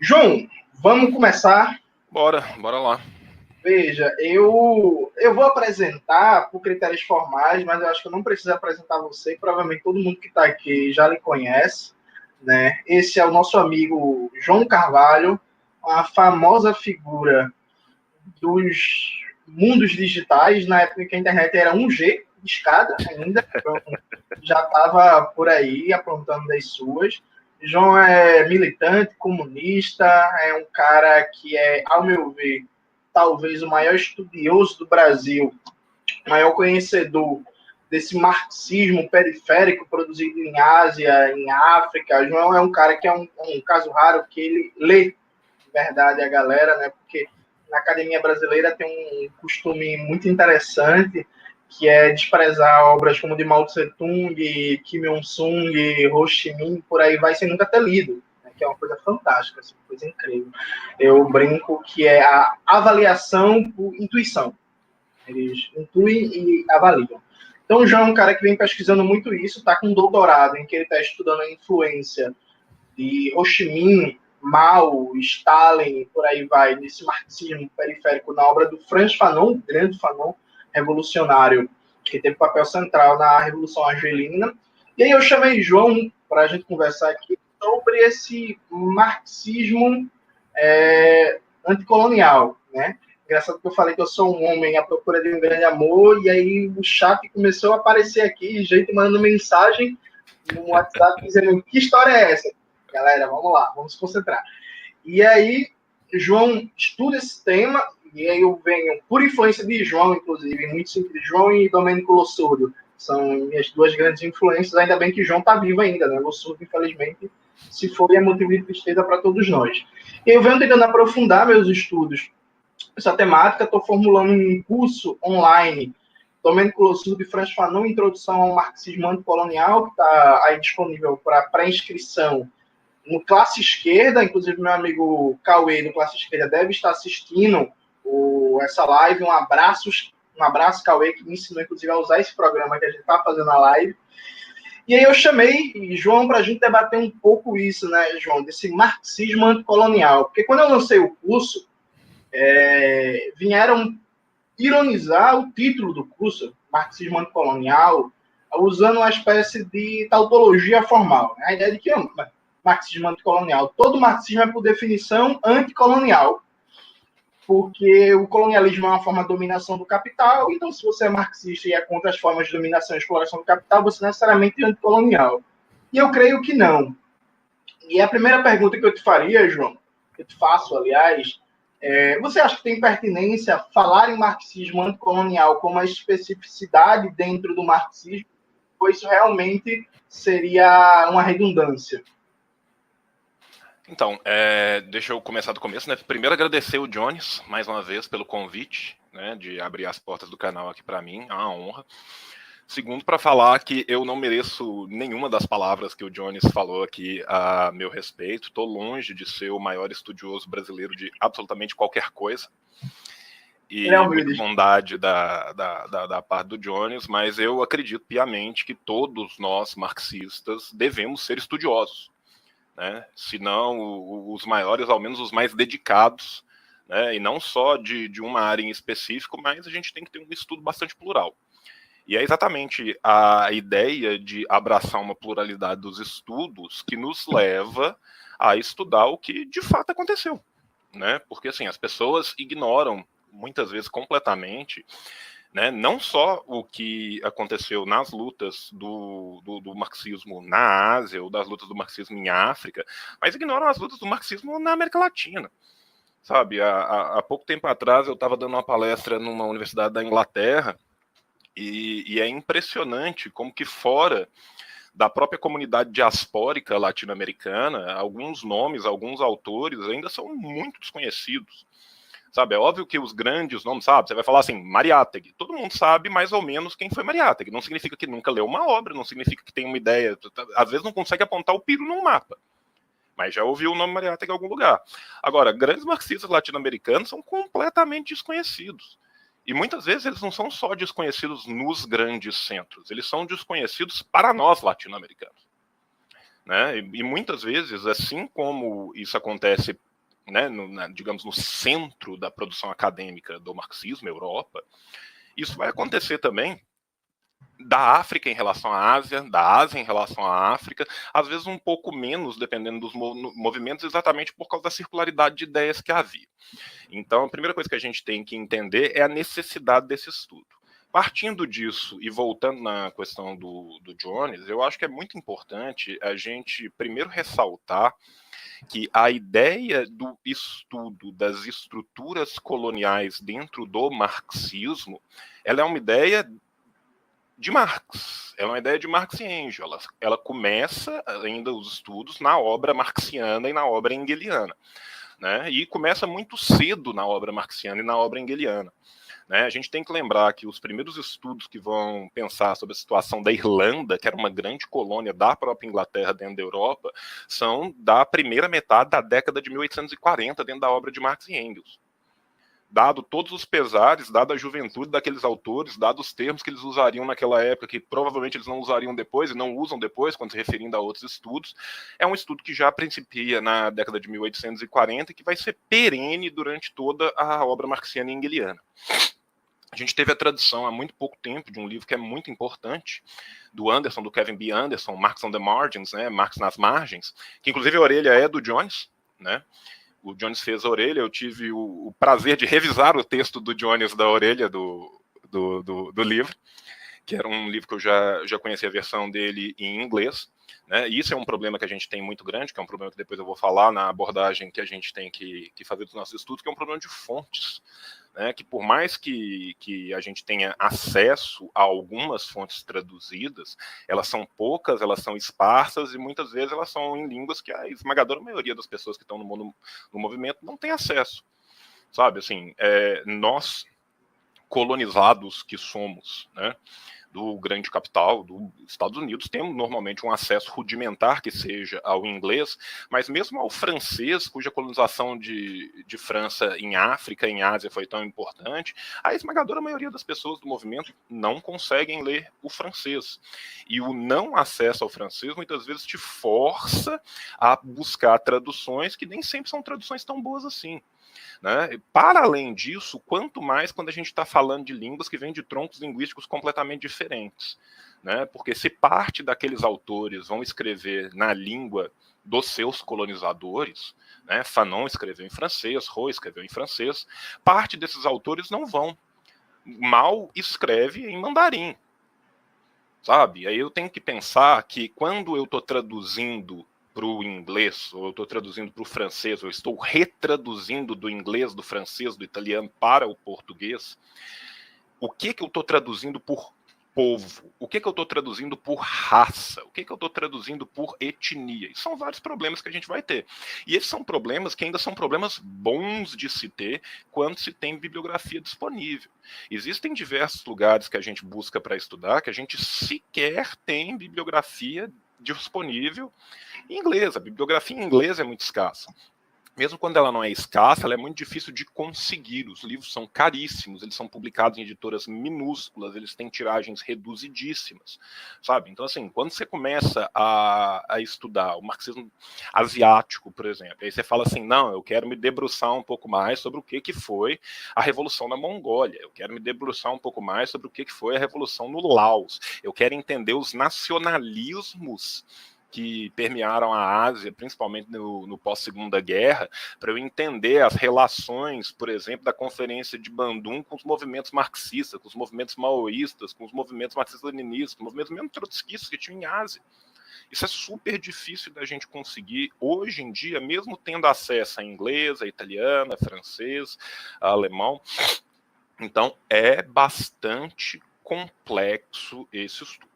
João, vamos começar. Bora lá. Veja, eu vou apresentar por critérios formais, mas eu acho que eu não preciso apresentar você. Provavelmente todo mundo que está aqui já lhe conhece, né? Esse é o nosso amigo João Carvalho, a famosa figura dos mundos digitais, na época que a internet era 1G de escada ainda, então já estava por aí aprontando das suas. João é militante, comunista, é um cara que é, ao meu ver, talvez o maior estudioso do Brasil, o maior conhecedor desse marxismo periférico produzido em Ásia, em África. João é um cara que é um caso raro que ele lê de verdade a galera, né? Porque na academia brasileira tem um costume muito interessante que é desprezar obras como de Mao Tse Tung, Kim Il-sung, Ho Chi Minh, por aí vai, sem nunca ter lido, né? Que é uma coisa fantástica, assim, uma coisa incrível. Eu brinco que é a avaliação por intuição. Eles intuem e avaliam. Então, o João é um cara que vem pesquisando muito isso, está com um doutorado em que ele está estudando a influência de Ho Chi Minh, Mao, Stalin, por aí vai, nesse marxismo periférico na obra do Frantz Fanon, grande Fanon, revolucionário, que teve papel central na Revolução Argelina. E aí eu chamei João para a gente conversar aqui sobre esse marxismo anticolonial, né? Engraçado que eu falei que eu sou um homem à procura de um grande amor, e aí o chat começou a aparecer aqui, gente mandando mensagem no WhatsApp dizendo que história é essa? Galera, vamos lá, vamos se concentrar. E aí, João estuda esse tema, e aí eu venho, por influência de João, inclusive, muito simples, João e Domênico Lossurdo, são minhas duas grandes influências, ainda bem que João está vivo ainda, né? Lossurdo, infelizmente, se for, é motivo de tristeza para todos nós. E eu venho tentando aprofundar meus estudos essa temática, estou formulando um curso online, Domênico Lossurdo e Franz Fanon, Introdução ao Marxismo Anticolonial, que está aí disponível para pré-inscrição no Classe Esquerda, inclusive meu amigo Cauê do Classe Esquerda deve estar assistindo essa live. Um abraço, Cauê, que me ensinou, inclusive, a usar esse programa que a gente está fazendo a live. E aí eu chamei João para a gente debater um pouco isso, né, João, desse marxismo anticolonial. Porque quando eu lancei o curso, vieram ironizar o título do curso, Marxismo Anticolonial, usando uma espécie de tautologia formal. Né? A ideia de que marxismo anticolonial, todo marxismo é, por definição, anticolonial, porque o colonialismo é uma forma de dominação do capital, então se você é marxista e é contra as formas de dominação e exploração do capital, você necessariamente é anticolonial. E eu creio que não. E a primeira pergunta que eu te faria, João, que eu te faço, aliás, você acha que tem pertinência falar em marxismo anticolonial como uma especificidade dentro do marxismo, ou isso realmente seria uma redundância? Então, deixa eu começar do começo, né? Primeiro, agradecer o Jones, mais uma vez, pelo convite, né, de abrir as portas do canal aqui para mim, é uma honra. Segundo, para falar que eu não mereço nenhuma das palavras que o Jones falou aqui a meu respeito. Estou longe de ser o maior estudioso brasileiro de absolutamente qualquer coisa. E muita bondade da parte do Jones, mas eu acredito piamente que todos nós, marxistas, devemos ser estudiosos. Né? Se não os maiores, ao menos os mais dedicados, né? E não só de uma área em específico, mas a gente tem que ter um estudo bastante plural. E é exatamente a ideia de abraçar uma pluralidade dos estudos que nos leva a estudar o que de fato aconteceu. Né? Porque assim, as pessoas ignoram, muitas vezes completamente, né, não só o que aconteceu nas lutas do marxismo na Ásia ou das lutas do marxismo em África, mas ignoram as lutas do marxismo na América Latina. Sabe, há pouco tempo atrás eu estava dando uma palestra numa universidade da Inglaterra e é impressionante como que fora da própria comunidade diaspórica latino-americana, alguns nomes, alguns autores ainda são muito desconhecidos. Sabe, é óbvio que os grandes nomes, sabe, você vai falar assim, Mariátegui, todo mundo sabe mais ou menos quem foi Mariátegui, não significa que nunca leu uma obra, não significa que tem uma ideia, às vezes não consegue apontar o piro num mapa, mas já ouviu o nome Mariátegui em algum lugar. Agora, grandes marxistas latino-americanos são completamente desconhecidos, e muitas vezes eles não são só desconhecidos nos grandes centros, eles são desconhecidos para nós latino-americanos. Né? E muitas vezes, assim como isso acontece né, digamos, no centro da produção acadêmica do marxismo, Europa, isso vai acontecer também da África em relação à Ásia, da Ásia em relação à África, às vezes um pouco menos, dependendo dos movimentos, exatamente por causa da circularidade de ideias que havia. Então, a primeira coisa que a gente tem que entender é a necessidade desse estudo. Partindo disso e voltando na questão do Jones, eu acho que é muito importante a gente primeiro ressaltar que a ideia do estudo das estruturas coloniais dentro do marxismo, ela é uma ideia de Marx. É uma ideia de Marx e Engels. Ela começa ainda os estudos na obra marxiana e na obra engeliana, né? E começa muito cedo na obra marxiana e na obra engeliana. Né? A gente tem que lembrar que os primeiros estudos que vão pensar sobre a situação da Irlanda, que era uma grande colônia da própria Inglaterra dentro da Europa, são da primeira metade da década de 1840, dentro da obra de Marx e Engels. Dado todos os pesares, dada a juventude daqueles autores, dados os termos que eles usariam naquela época, que provavelmente eles não usariam depois e não usam depois, quando se referindo a outros estudos, é um estudo que já principia na década de 1840 e que vai ser perene durante toda a obra marxiana e engeliana. A gente teve a tradução há muito pouco tempo de um livro que é muito importante, do Anderson, do Kevin B. Anderson, Marx on the Margins, né, Marx nas margens, que inclusive a orelha é do Jones, né? O Jones fez a orelha, eu tive o prazer de revisar o texto do Jones da orelha do livro, que era um livro que eu já conhecia a versão dele em inglês, né? E isso é um problema que a gente tem muito grande, que é um problema que depois eu vou falar na abordagem que a gente tem que fazer dos nossos estudos, que é um problema de fontes, né? Que por mais que a gente tenha acesso a algumas fontes traduzidas, elas são poucas, elas são esparsas e muitas vezes elas são em línguas que a esmagadora maioria das pessoas que estão no movimento não tem acesso, sabe? Assim, nós colonizados que somos, né, do grande capital, dos Estados Unidos, temos normalmente um acesso rudimentar que seja ao inglês, mas mesmo ao francês, cuja colonização de França em África, em Ásia foi tão importante, a esmagadora maioria das pessoas do movimento não conseguem ler o francês. E o não acesso ao francês muitas vezes te força a buscar traduções que nem sempre são traduções tão boas assim. Né? Para além disso, quanto mais quando a gente está falando de línguas que vêm de troncos linguísticos completamente diferentes. Né? Porque se parte daqueles autores vão escrever na língua dos seus colonizadores, né? Fanon escreveu em francês, Roux escreveu em francês, parte desses autores não vão. Mal escreve em mandarim. Sabe? Aí eu tenho que pensar que quando eu estou traduzindo para o inglês, ou eu estou traduzindo para o francês, ou estou retraduzindo do inglês, do francês, do italiano para o português, o que eu estou traduzindo por povo? O que eu estou traduzindo por raça? O que eu estou traduzindo por etnia? E são vários problemas que a gente vai ter. E esses são problemas que ainda são problemas bons de se ter quando se tem bibliografia disponível. Existem diversos lugares que a gente busca para estudar que a gente sequer tem bibliografia disponível em inglês. A bibliografia em inglês é muito escassa. Mesmo quando ela não é escassa, ela é muito difícil de conseguir. Os livros são caríssimos, eles são publicados em editoras minúsculas, eles têm tiragens reduzidíssimas, sabe? Então, assim, quando você começa a estudar o marxismo asiático, por exemplo, aí você fala assim, não, eu quero me debruçar um pouco mais sobre o que foi a Revolução na Mongólia, eu quero me debruçar um pouco mais sobre o que foi a Revolução no Laos, eu quero entender os nacionalismos que permearam a Ásia, principalmente no pós-Segunda Guerra, para eu entender as relações, por exemplo, da Conferência de Bandung com os movimentos marxistas, com os movimentos maoístas, com os movimentos marxistas-leninistas, com os movimentos mesmo trotskistas que tinham em Ásia. Isso é super difícil da gente conseguir hoje em dia, mesmo tendo acesso a inglês, a italiano, a francês, a alemão. Então, é bastante complexo esse estudo.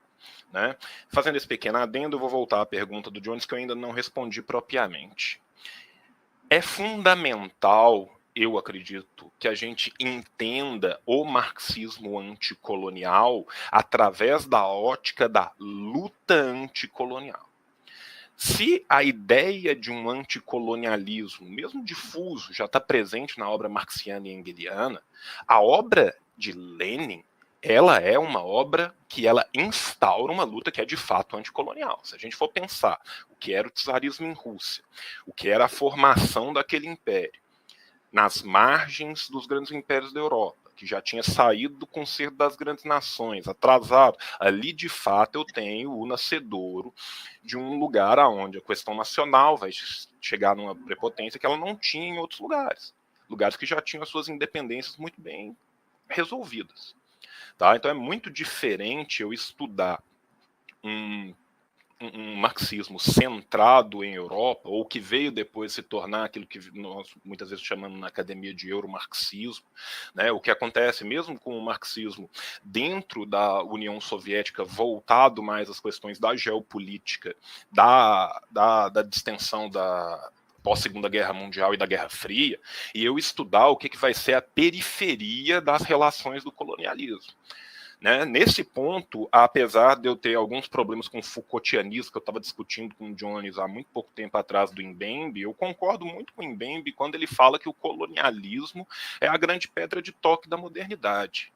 Né? Fazendo esse pequeno adendo, eu vou voltar à pergunta do Jones que eu ainda não respondi propriamente. É fundamental, eu acredito, que a gente entenda o marxismo anticolonial através da ótica da luta anticolonial. Se a ideia de um anticolonialismo, mesmo difuso, já está presente na obra marxiana e engeliana, a obra de Lenin ela é uma obra que ela instaura uma luta que é de fato anticolonial. Se a gente for pensar o que era o czarismo em Rússia, o que era a formação daquele império, nas margens dos grandes impérios da Europa, que já tinha saído do concerto das grandes nações, atrasado, ali de fato eu tenho o nascedouro de um lugar onde a questão nacional vai chegar numa prepotência que ela não tinha em outros lugares. Lugares que já tinham as suas independências muito bem resolvidas. Tá? Então é muito diferente eu estudar um marxismo centrado em Europa, ou que veio depois se tornar aquilo que nós muitas vezes chamamos na academia de euromarxismo, né? O que acontece mesmo com o marxismo dentro da União Soviética, voltado mais às questões da geopolítica, da distensão da pós-Segunda Guerra Mundial e da Guerra Fria, e eu estudar o que vai ser a periferia das relações do colonialismo. Né? Nesse ponto, apesar de eu ter alguns problemas com o Foucaultianismo, que eu estava discutindo com o Jones há muito pouco tempo atrás do Mbembe, eu concordo muito com o Mbembe quando ele fala que o colonialismo é a grande pedra de toque da modernidade.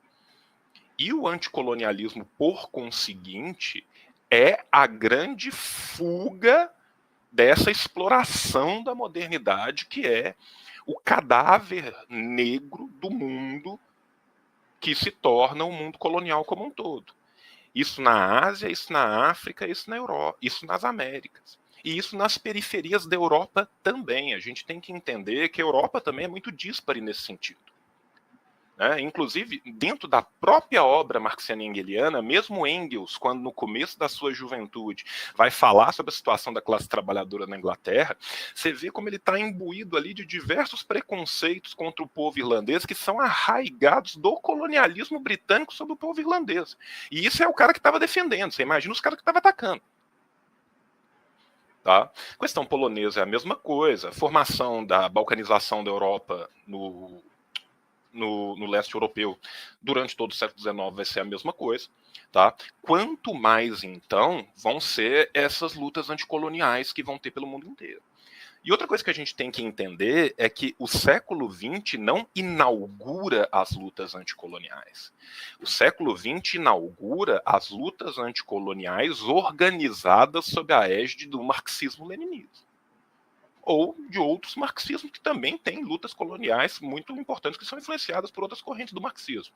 E o anticolonialismo, por conseguinte, é a grande fuga dessa exploração da modernidade, que é o cadáver negro do mundo que se torna o mundo colonial como um todo. Isso na Ásia, isso na África, isso na Europa, isso nas Américas. E isso nas periferias da Europa também. A gente tem que entender que a Europa também é muito díspare nesse sentido. Inclusive, dentro da própria obra marxiana e engeliana, mesmo Engels, quando no começo da sua juventude vai falar sobre a situação da classe trabalhadora na Inglaterra, você vê como ele está imbuído ali de diversos preconceitos contra o povo irlandês que são arraigados do colonialismo britânico sobre o povo irlandês. E isso é o cara que estava defendendo, você imagina os caras que estavam atacando. Tá? A questão polonesa é a mesma coisa, a formação da balcanização da Europa no leste europeu durante todo o século XIX vai ser a mesma coisa. Tá? Quanto mais, então, vão ser essas lutas anticoloniais que vão ter pelo mundo inteiro. E outra coisa que a gente tem que entender é que o século XX não inaugura as lutas anticoloniais. O século XX inaugura as lutas anticoloniais organizadas sob a égide do marxismo-leninismo. Ou de outros marxismos que também têm lutas coloniais muito importantes que são influenciadas por outras correntes do marxismo.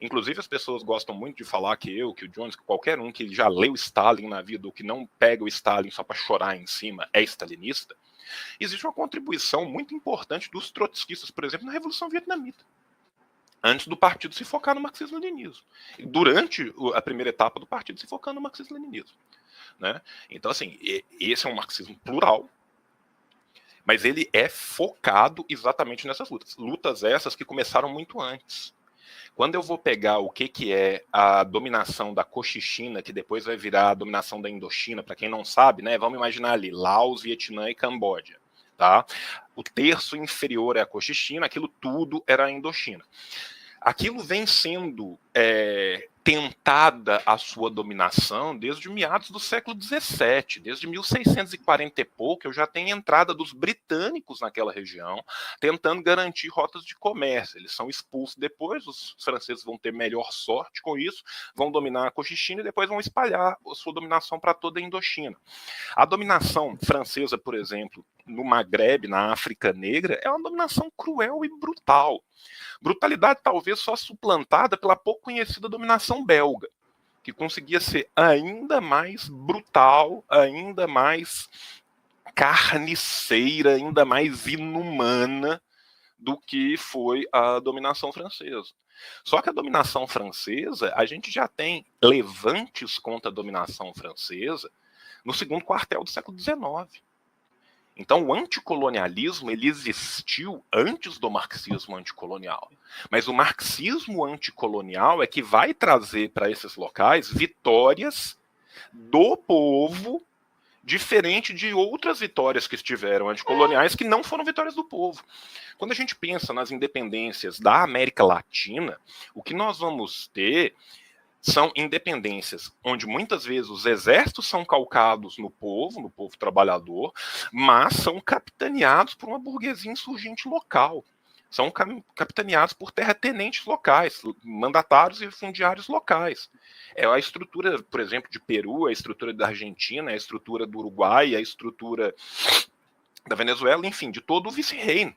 Inclusive, as pessoas gostam muito de falar que eu, que o Jones, que qualquer um que já leu Stalin na vida ou que não pega o Stalin só para chorar em cima é stalinista. Existe uma contribuição muito importante dos trotskistas, por exemplo, na Revolução Vietnamita, antes do partido se focar no marxismo-leninismo. Durante a primeira etapa do partido se focando no marxismo-leninismo. Né? Então, assim, esse é um marxismo plural, mas ele é focado exatamente nessas lutas. Lutas essas que começaram muito antes. Quando eu vou pegar o que é a dominação da Cochichina, que depois vai virar a dominação da Indochina, para quem não sabe, né, vamos imaginar ali, Laos, Vietnã e Camboja. Tá? O terço inferior é a Cochichina, aquilo tudo era a Indochina. Aquilo vem sendo tentada a sua dominação desde meados do século XVII, desde 1640 e pouco, eu já tenho entrada dos britânicos naquela região, tentando garantir rotas de comércio. Eles são expulsos depois, os franceses vão ter melhor sorte com isso, vão dominar a Cochichina e depois vão espalhar a sua dominação para toda a Indochina. A dominação francesa, por exemplo, no Maghreb, na África Negra, é uma dominação cruel e brutal. Brutalidade talvez só suplantada pela pouco conhecida dominação belga, que conseguia ser ainda mais brutal, ainda mais carniceira, ainda mais inumana do que foi a dominação francesa. Só que a dominação francesa, a gente já tem levantes contra a dominação francesa no segundo quartel do século XIX. Então, o anticolonialismo ele existiu antes do marxismo anticolonial. Mas o marxismo anticolonial é que vai trazer para esses locais vitórias do povo, diferente de outras vitórias que estiveram anticoloniais que não foram vitórias do povo. Quando a gente pensa nas independências da América Latina, o que nós vamos ter são independências onde muitas vezes os exércitos são calcados no povo trabalhador, mas são capitaneados por uma burguesia insurgente local. são capitaneados por terratenentes locais, mandatários e fundiários locais. É a estrutura, por exemplo, de Peru, a estrutura da Argentina, a estrutura do Uruguai, a estrutura da Venezuela, enfim, de todo o vice-reino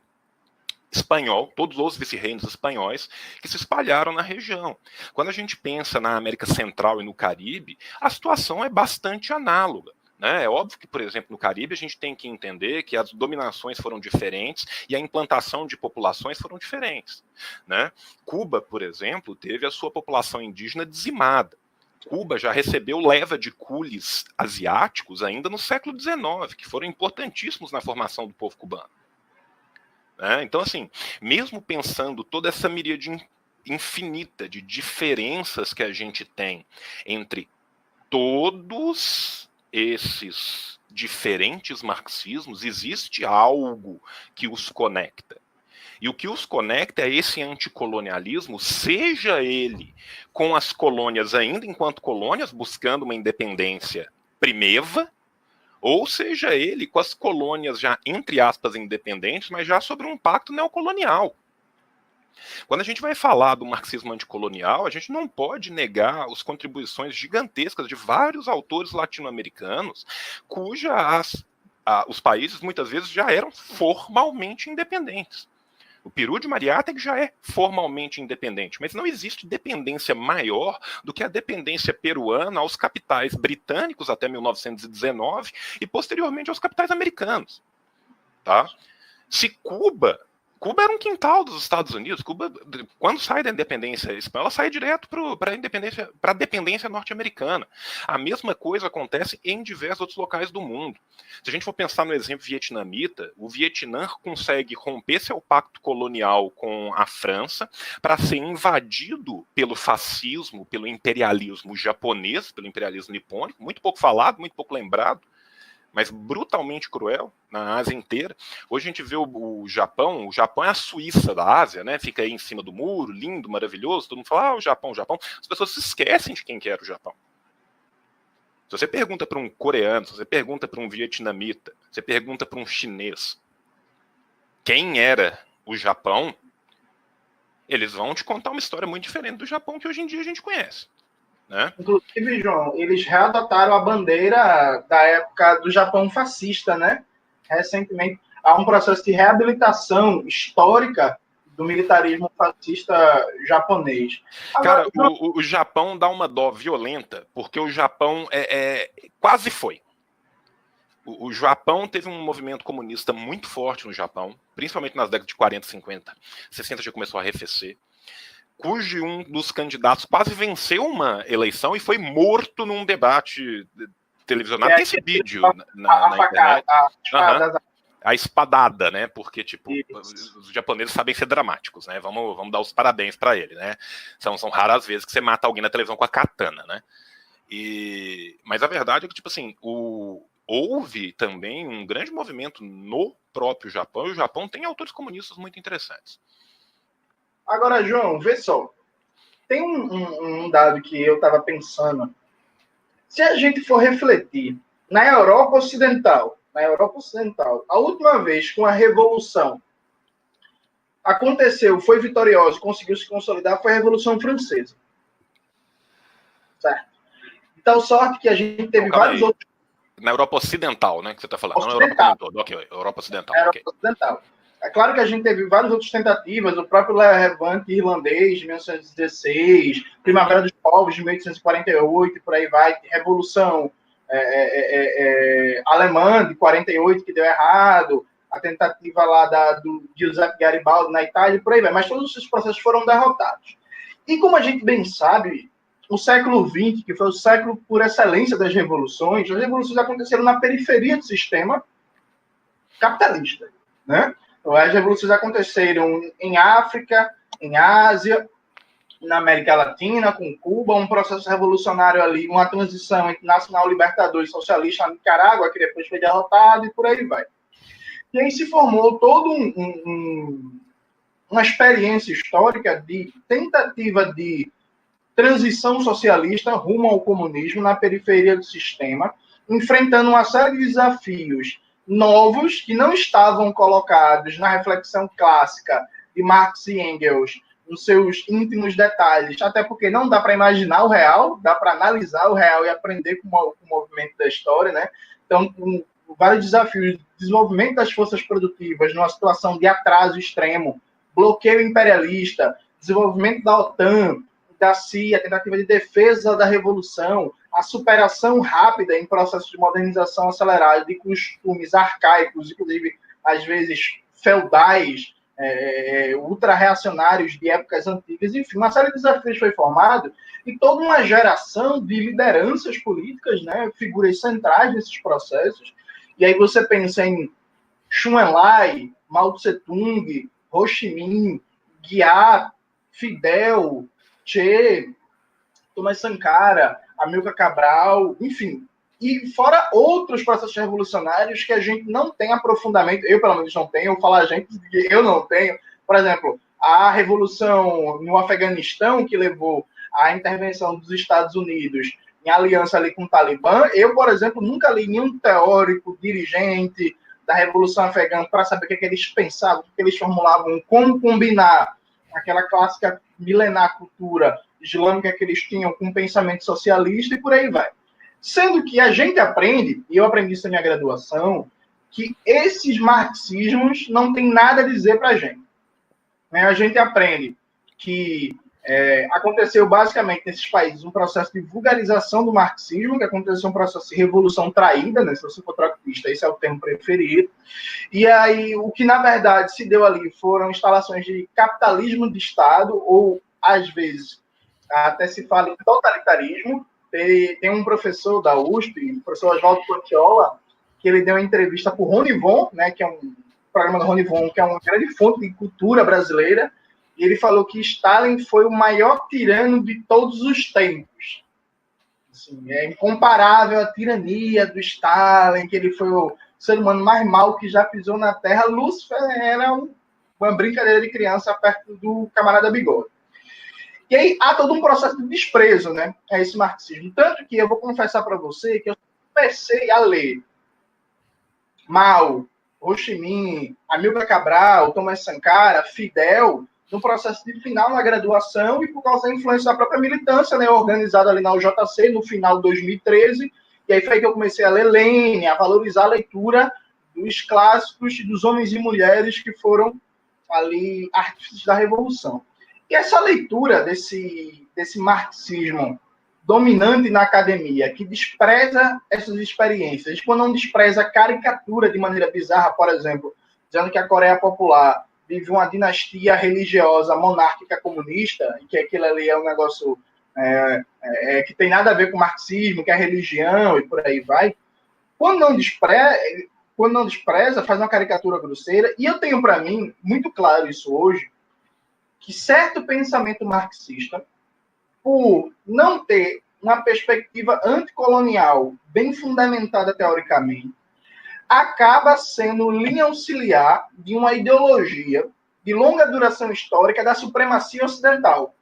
espanhol, todos os vice-reinos espanhóis que se espalharam na região. Quando a gente pensa na América Central e no Caribe, a situação é bastante análoga. Né? É óbvio que, por exemplo, no Caribe a gente tem que entender que as dominações foram diferentes e a implantação de populações foram diferentes. Né? Cuba, por exemplo, teve a sua população indígena dizimada. Cuba já recebeu leva de cules asiáticos ainda no século XIX, que foram importantíssimos na formação do povo cubano. Então, assim, mesmo pensando toda essa miríade infinita de diferenças que a gente tem entre todos esses diferentes marxismos, existe algo que os conecta. E o que os conecta é esse anticolonialismo, seja ele com as colônias ainda enquanto colônias, buscando uma independência primeva, ou seja ele com as colônias já, entre aspas, independentes, mas já sobre um pacto neocolonial. Quando a gente vai falar do marxismo anticolonial, a gente não pode negar as contribuições gigantescas de vários autores latino-americanos, os países muitas vezes já eram formalmente independentes. O Peru de Mariátegui já é formalmente independente, mas não existe dependência maior do que a dependência peruana aos capitais britânicos até 1919 e posteriormente aos capitais americanos. Tá? Se Cuba era um quintal dos Estados Unidos. Cuba, quando sai da independência espanhola, sai direto para a dependência norte-americana. A mesma coisa acontece em diversos outros locais do mundo. Se a gente for pensar no exemplo vietnamita, o Vietnã consegue romper seu pacto colonial com a França para ser invadido pelo fascismo, pelo imperialismo japonês, pelo imperialismo nipônico, muito pouco falado, muito pouco lembrado, mas brutalmente cruel na Ásia inteira. Hoje a gente vê o Japão é a Suíça da Ásia, né? Fica aí em cima do muro, lindo, maravilhoso, todo mundo fala, o Japão. As pessoas se esquecem de quem que era o Japão. Se você pergunta para um coreano, se você pergunta para um vietnamita, se você pergunta para um chinês quem era o Japão, eles vão te contar uma história muito diferente do Japão que hoje em dia a gente conhece. Né? Inclusive, João, eles readotaram a bandeira da época do Japão fascista, né? Recentemente, há um processo de reabilitação histórica do militarismo fascista japonês. Agora, cara, o Japão dá uma dó violenta, porque o Japão quase foi. O Japão teve um movimento comunista muito forte no Japão, principalmente nas décadas de 40, 50, 60 já começou a arrefecer, cujo um dos candidatos quase venceu uma eleição e foi morto num debate televisionado. Tem esse vídeo na internet. A espadada, né? Porque, tipo, os japoneses sabem ser dramáticos, né? Vamos dar os parabéns para ele, né? São raras vezes que você mata alguém na televisão com a katana, né? Mas a verdade é que, tipo assim, houve também um grande movimento no próprio Japão, e o Japão tem autores comunistas muito interessantes. Agora, João, vê só. Tem um dado que eu estava pensando. Se a gente for refletir, na Europa Ocidental, a última vez que uma revolução aconteceu, foi vitoriosa, conseguiu se consolidar, foi a Revolução Francesa. Certo? Então, sorte que a gente teve vários outros... Na Europa Ocidental, né, que você está falando, não na Europa como um todo. Ok, Europa Ocidental. Europa Ocidental. É claro que a gente teve várias outras tentativas, o próprio Levante irlandês, de 1916, Primavera dos Povos, de 1848, por aí vai, Revolução Alemã, de 48, que deu errado, a tentativa lá do Giuseppe Garibaldi na Itália, por aí vai, mas todos esses processos foram derrotados. E como a gente bem sabe, o século XX, que foi o século por excelência das revoluções, as revoluções aconteceram na periferia do sistema capitalista, né? As revoluções aconteceram em África, em Ásia, na América Latina, com Cuba, um processo revolucionário ali, uma transição entre nacional libertador e socialista na Nicarágua, que depois foi derrotado, e por aí vai. E aí se formou toda uma experiência histórica de tentativa de transição socialista rumo ao comunismo na periferia do sistema, enfrentando uma série de desafios novos que não estavam colocados na reflexão clássica de Marx e Engels nos seus íntimos detalhes, até porque não dá para imaginar o real, dá para analisar o real e aprender com o movimento da história, né? Então, vários desafios, desenvolvimento das forças produtivas numa situação de atraso extremo, bloqueio imperialista, desenvolvimento da OTAN, da CIA, a tentativa de defesa da revolução, a superação rápida em processo de modernização acelerada de costumes arcaicos, inclusive, às vezes, feudais, ultra-reacionários de épocas antigas, enfim, uma série de desafios foi formado e toda uma geração de lideranças políticas, né, figuras centrais nesses processos. E aí você pensa em Chun Enlai, Mao Tse-tung, Ho Chi Minh, Giap, Fidel, Che, Thomas Sankara, Amilcar Cabral, enfim. E fora outros processos revolucionários que a gente não tem aprofundamento, eu pelo menos não tenho, eu falo a gente, eu não tenho. Por exemplo, a revolução no Afeganistão, que levou à intervenção dos Estados Unidos em aliança ali com o Talibã, eu, por exemplo, nunca li nenhum teórico, dirigente da Revolução Afegã para saber o que eles pensavam, o que eles formulavam, como combinar aquela clássica milenar cultura islâmica que eles tinham com o pensamento socialista e por aí vai. Sendo que a gente aprende, e eu aprendi isso na minha graduação, que esses marxismos não têm nada a dizer para a gente. A gente aprende que aconteceu basicamente nesses países um processo de vulgarização do marxismo, que aconteceu um processo de revolução traída, né? Se você for trotskista, esse é o termo preferido. E aí, o que na verdade se deu ali foram instalações de capitalismo de Estado, ou às vezes até se fala em totalitarismo. Tem um professor da USP, o professor Oswaldo Portiola, que ele deu uma entrevista para o Rony Von, né, que é um programa do Rony Von, que é uma grande fonte de cultura brasileira, e ele falou que Stalin foi o maior tirano de todos os tempos. Assim, é incomparável a tirania do Stalin, que ele foi o ser humano mais mau que já pisou na Terra. Lúcifer era uma brincadeira de criança perto do camarada Bigode. E aí há todo um processo de desprezo, né, a esse marxismo. Tanto que eu vou confessar para você que eu comecei a ler Mao, Ho Chi Minh, Amilcar Cabral, Thomas Sankara, Fidel, no processo de final na graduação e por causa da influência da própria militância, né, organizada ali na UJC no final de 2013. E aí foi aí que eu comecei a ler Lenin, a valorizar a leitura dos clássicos dos homens e mulheres que foram ali artífices da Revolução. E essa leitura desse marxismo dominante na academia, que despreza essas experiências, quando não despreza a caricatura de maneira bizarra, por exemplo, dizendo que a Coreia Popular vive uma dinastia religiosa monárquica comunista, e que aquilo ali é um negócio que tem nada a ver com o marxismo, que é religião e por aí vai, quando não despreza, faz uma caricatura grosseira, e eu tenho para mim, muito claro isso hoje, que certo pensamento marxista, por não ter uma perspectiva anticolonial bem fundamentada teoricamente, acaba sendo linha auxiliar de uma ideologia de longa duração histórica da supremacia ocidental.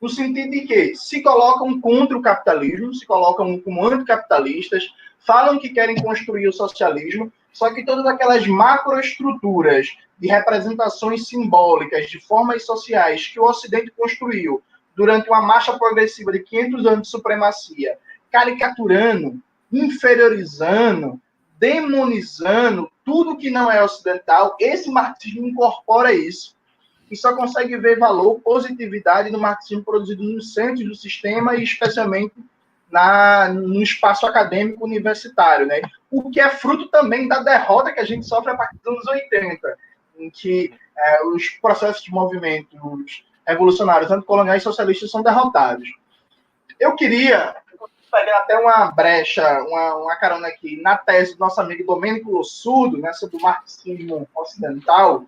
No sentido de que se colocam contra o capitalismo, se colocam como anticapitalistas, falam que querem construir o socialismo, só que todas aquelas macroestruturas de representações simbólicas, de formas sociais que o Ocidente construiu durante uma marcha progressiva de 500 anos de supremacia, caricaturando, inferiorizando, demonizando tudo que não é ocidental, esse marxismo incorpora isso. E só consegue ver valor, positividade no marxismo produzido nos centros do sistema e especialmente no espaço acadêmico universitário, né? O que é fruto também da derrota que a gente sofre a partir dos anos 80, em que os processos de movimentos revolucionários, anticoloniais e socialistas são derrotados. Eu queria pegar até uma brecha, uma carona aqui, na tese do nosso amigo Domênico Lossurdo, né, sobre o marxismo ocidental,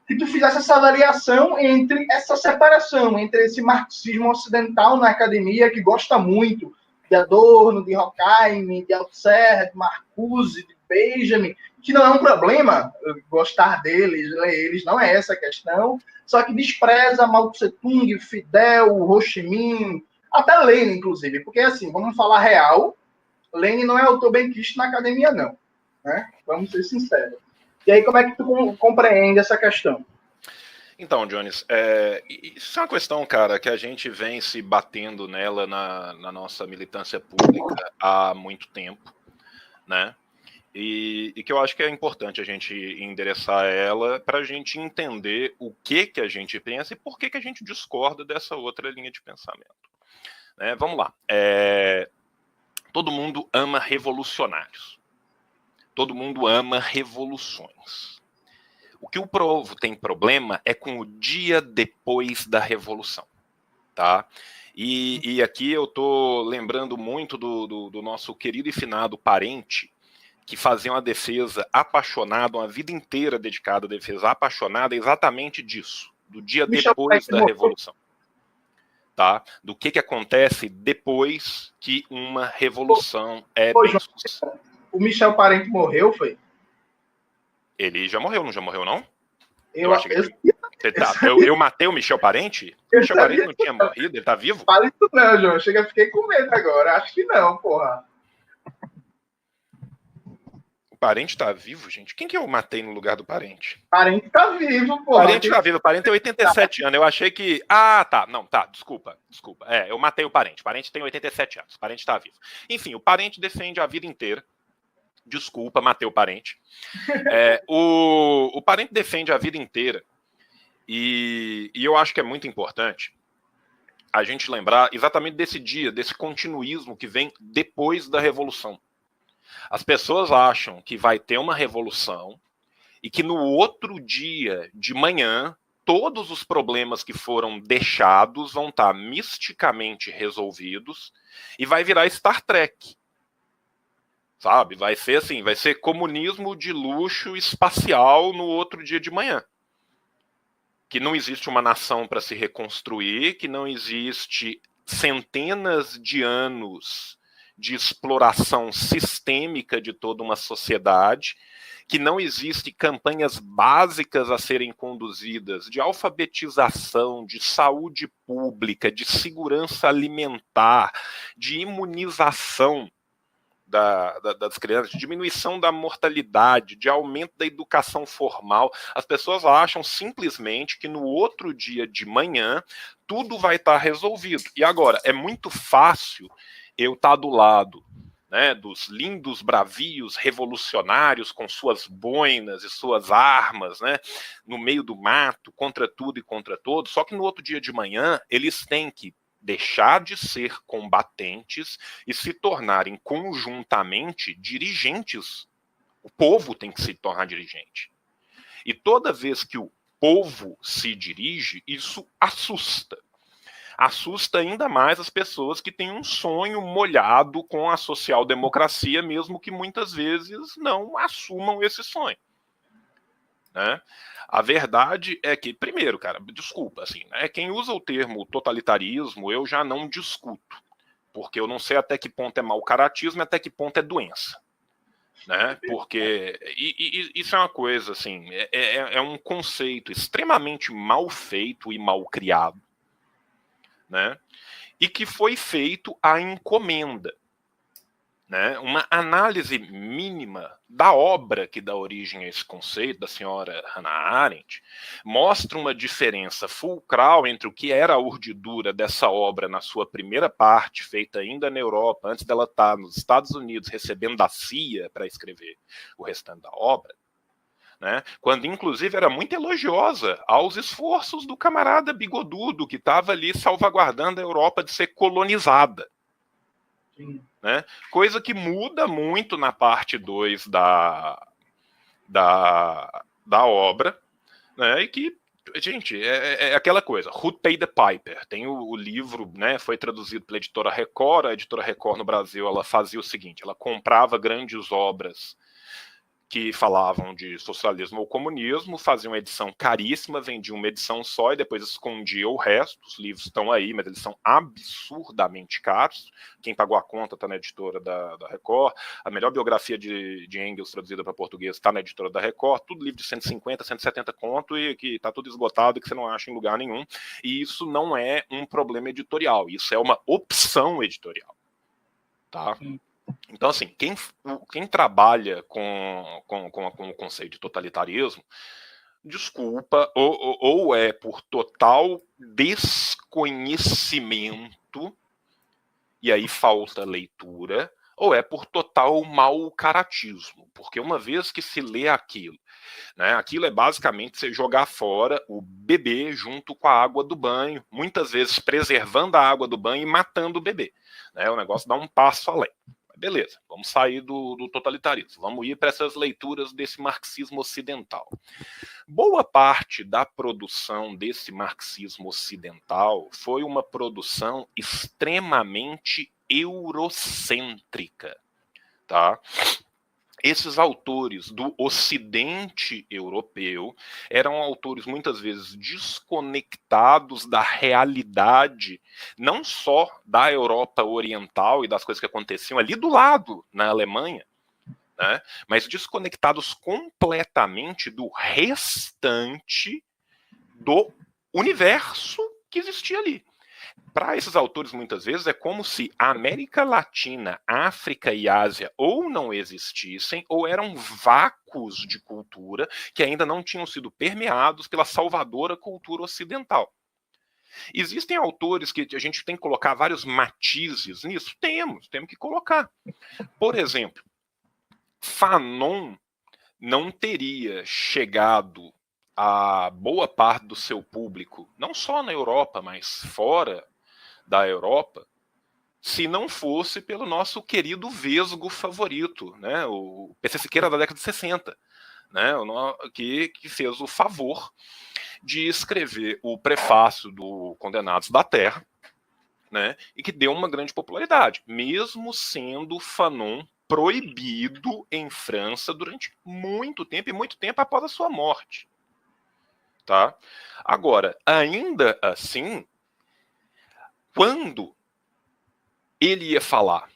que tu fizesse essa avaliação entre essa separação entre esse marxismo ocidental na academia, que gosta muito de Adorno, de Horkheim, de Althusser, de Marcuse, de Benjamin, que não é um problema gostar deles, ler eles, não é essa a questão, só que despreza Mao Tse-tung, Fidel, Ho Chi Minh, até Lenin, inclusive, porque assim, vamos falar real, Lenin não é autor benquisto na academia, não, né? Vamos ser sinceros. E aí, como é que tu compreende essa questão? Então, Jones, isso é uma questão, cara, que a gente vem se batendo nela na nossa militância pública há muito tempo, né? E que eu acho que é importante a gente endereçar ela para a gente entender o que a gente pensa e por que a gente discorda dessa outra linha de pensamento. Né? Vamos lá. Todo mundo ama revolucionários. Todo mundo ama revoluções. O que o povo tem problema é com o dia depois da revolução, tá? E aqui eu tô lembrando muito do nosso querido e finado parente, que fazia uma defesa apaixonada, uma vida inteira dedicada à defesa apaixonada exatamente disso, do dia Michel depois Parente da morreu. revolução, tá? Do que acontece depois que uma revolução é Ô, bem João, sucedida. o Michel Parente morreu, foi? Ele já morreu, não já morreu, não? Eu, Eu achei eu, que eu matei o Michel Parente? O eu Michel Parente sabia. não tinha morrido? Ele tá vivo? Fala isso não, João. Chega, fiquei com medo agora. Acho que não, porra. O Parente tá vivo, gente? Quem que eu matei no lugar do Parente? Parente tá vivo, O porra. Parente tá vivo, o Parente tem 87 anos. Eu achei que. Ah, tá. Não, tá. Desculpa. Eu matei o Parente. O Parente tem 87 anos. O Parente tá vivo. Enfim, o Parente defende a vida inteira. Desculpa, matei o Parente. O Parente defende a vida inteira. E eu acho que é muito importante a gente lembrar exatamente desse dia, desse continuismo que vem depois da Revolução. As pessoas acham que vai ter uma revolução e que no outro dia de manhã todos os problemas que foram deixados vão estar misticamente resolvidos e vai virar Star Trek. Sabe? Vai ser assim, vai ser comunismo de luxo espacial no outro dia de manhã. Que não existe uma nação para se reconstruir, que não existe centenas de anos de exploração sistêmica de toda uma sociedade, que não existe campanhas básicas a serem conduzidas de alfabetização, de saúde pública, de segurança alimentar, de imunização das crianças, de diminuição da mortalidade, de aumento da educação formal. As pessoas acham simplesmente que no outro dia de manhã tudo vai estar resolvido. E agora, é muito fácil eu estar do lado, né, dos lindos bravios revolucionários com suas boinas e suas armas, né, no meio do mato, contra tudo e contra todos, só que no outro dia de manhã eles têm que deixar de ser combatentes e se tornarem conjuntamente dirigentes. O povo tem que se tornar dirigente. E toda vez que o povo se dirige, isso assusta. Assusta ainda mais as pessoas que têm um sonho molhado com a social-democracia, mesmo que muitas vezes não assumam esse sonho. Né? A verdade é que, primeiro, cara, desculpa, assim, né, quem usa o termo totalitarismo, eu já não discuto, porque eu não sei até que ponto é mau caratismo e até que ponto é doença. Né? Porque isso é uma coisa, assim, é um conceito extremamente mal feito e mal criado, né? E que foi feito à encomenda. Né, uma análise mínima da obra que dá origem a esse conceito, da senhora Hannah Arendt, mostra uma diferença fulcral entre o que era a urdidura dessa obra na sua primeira parte, feita ainda na Europa, antes dela estar nos Estados Unidos, recebendo da CIA para escrever o restante da obra, né, quando inclusive era muito elogiosa aos esforços do camarada bigodudo que estava ali salvaguardando a Europa de ser colonizada. Né? Coisa que muda muito na parte 2 da obra, né? E que, gente, é aquela coisa, Who Paid the Piper? Tem o livro, né? Foi traduzido pela editora Record. A editora Record no Brasil, ela fazia o seguinte, ela comprava grandes obras que falavam de socialismo ou comunismo, faziam uma edição caríssima, vendiam uma edição só e depois escondia o resto. Os livros estão aí, mas eles são absurdamente caros. Quem pagou a conta está na editora da Record. A melhor biografia de Engels traduzida para português está na editora da Record. Tudo livro de 150, 170 conto e que está tudo esgotado e que você não acha em lugar nenhum. E isso não é um problema editorial, isso é uma opção editorial. Tá? Então, assim, quem trabalha com o conceito de totalitarismo desculpa, ou é por total desconhecimento, e aí falta leitura, ou é por total mau caratismo, porque uma vez que se lê aquilo, né, aquilo é basicamente você jogar fora o bebê junto com a água do banho, muitas vezes preservando a água do banho e matando o bebê, né, o negócio dá um passo além. Beleza, vamos sair do totalitarismo, vamos ir para essas leituras desse marxismo ocidental. Boa parte da produção desse marxismo ocidental foi uma produção extremamente eurocêntrica, tá? Esses autores do Ocidente europeu eram autores muitas vezes desconectados da realidade, não só da Europa Oriental e das coisas que aconteciam ali do lado, na Alemanha, né, mas desconectados completamente do restante do universo que existia ali. Para esses autores, muitas vezes, é como se a América Latina, África e Ásia ou não existissem, ou eram vácuos de cultura que ainda não tinham sido permeados pela salvadora cultura ocidental. Existem autores que a gente tem que colocar vários matizes nisso? Temos que colocar. Por exemplo, Fanon não teria chegado a boa parte do seu público, não só na Europa, mas fora da Europa, se não fosse pelo nosso querido vesgo favorito, né, o PC Siqueira da década de 60, né, que fez o favor de escrever o prefácio do Condenados da Terra, né, e que deu uma grande popularidade, mesmo sendo Fanon proibido em França durante muito tempo, e muito tempo após a sua morte. Tá? Agora, ainda assim, quando ele ia falar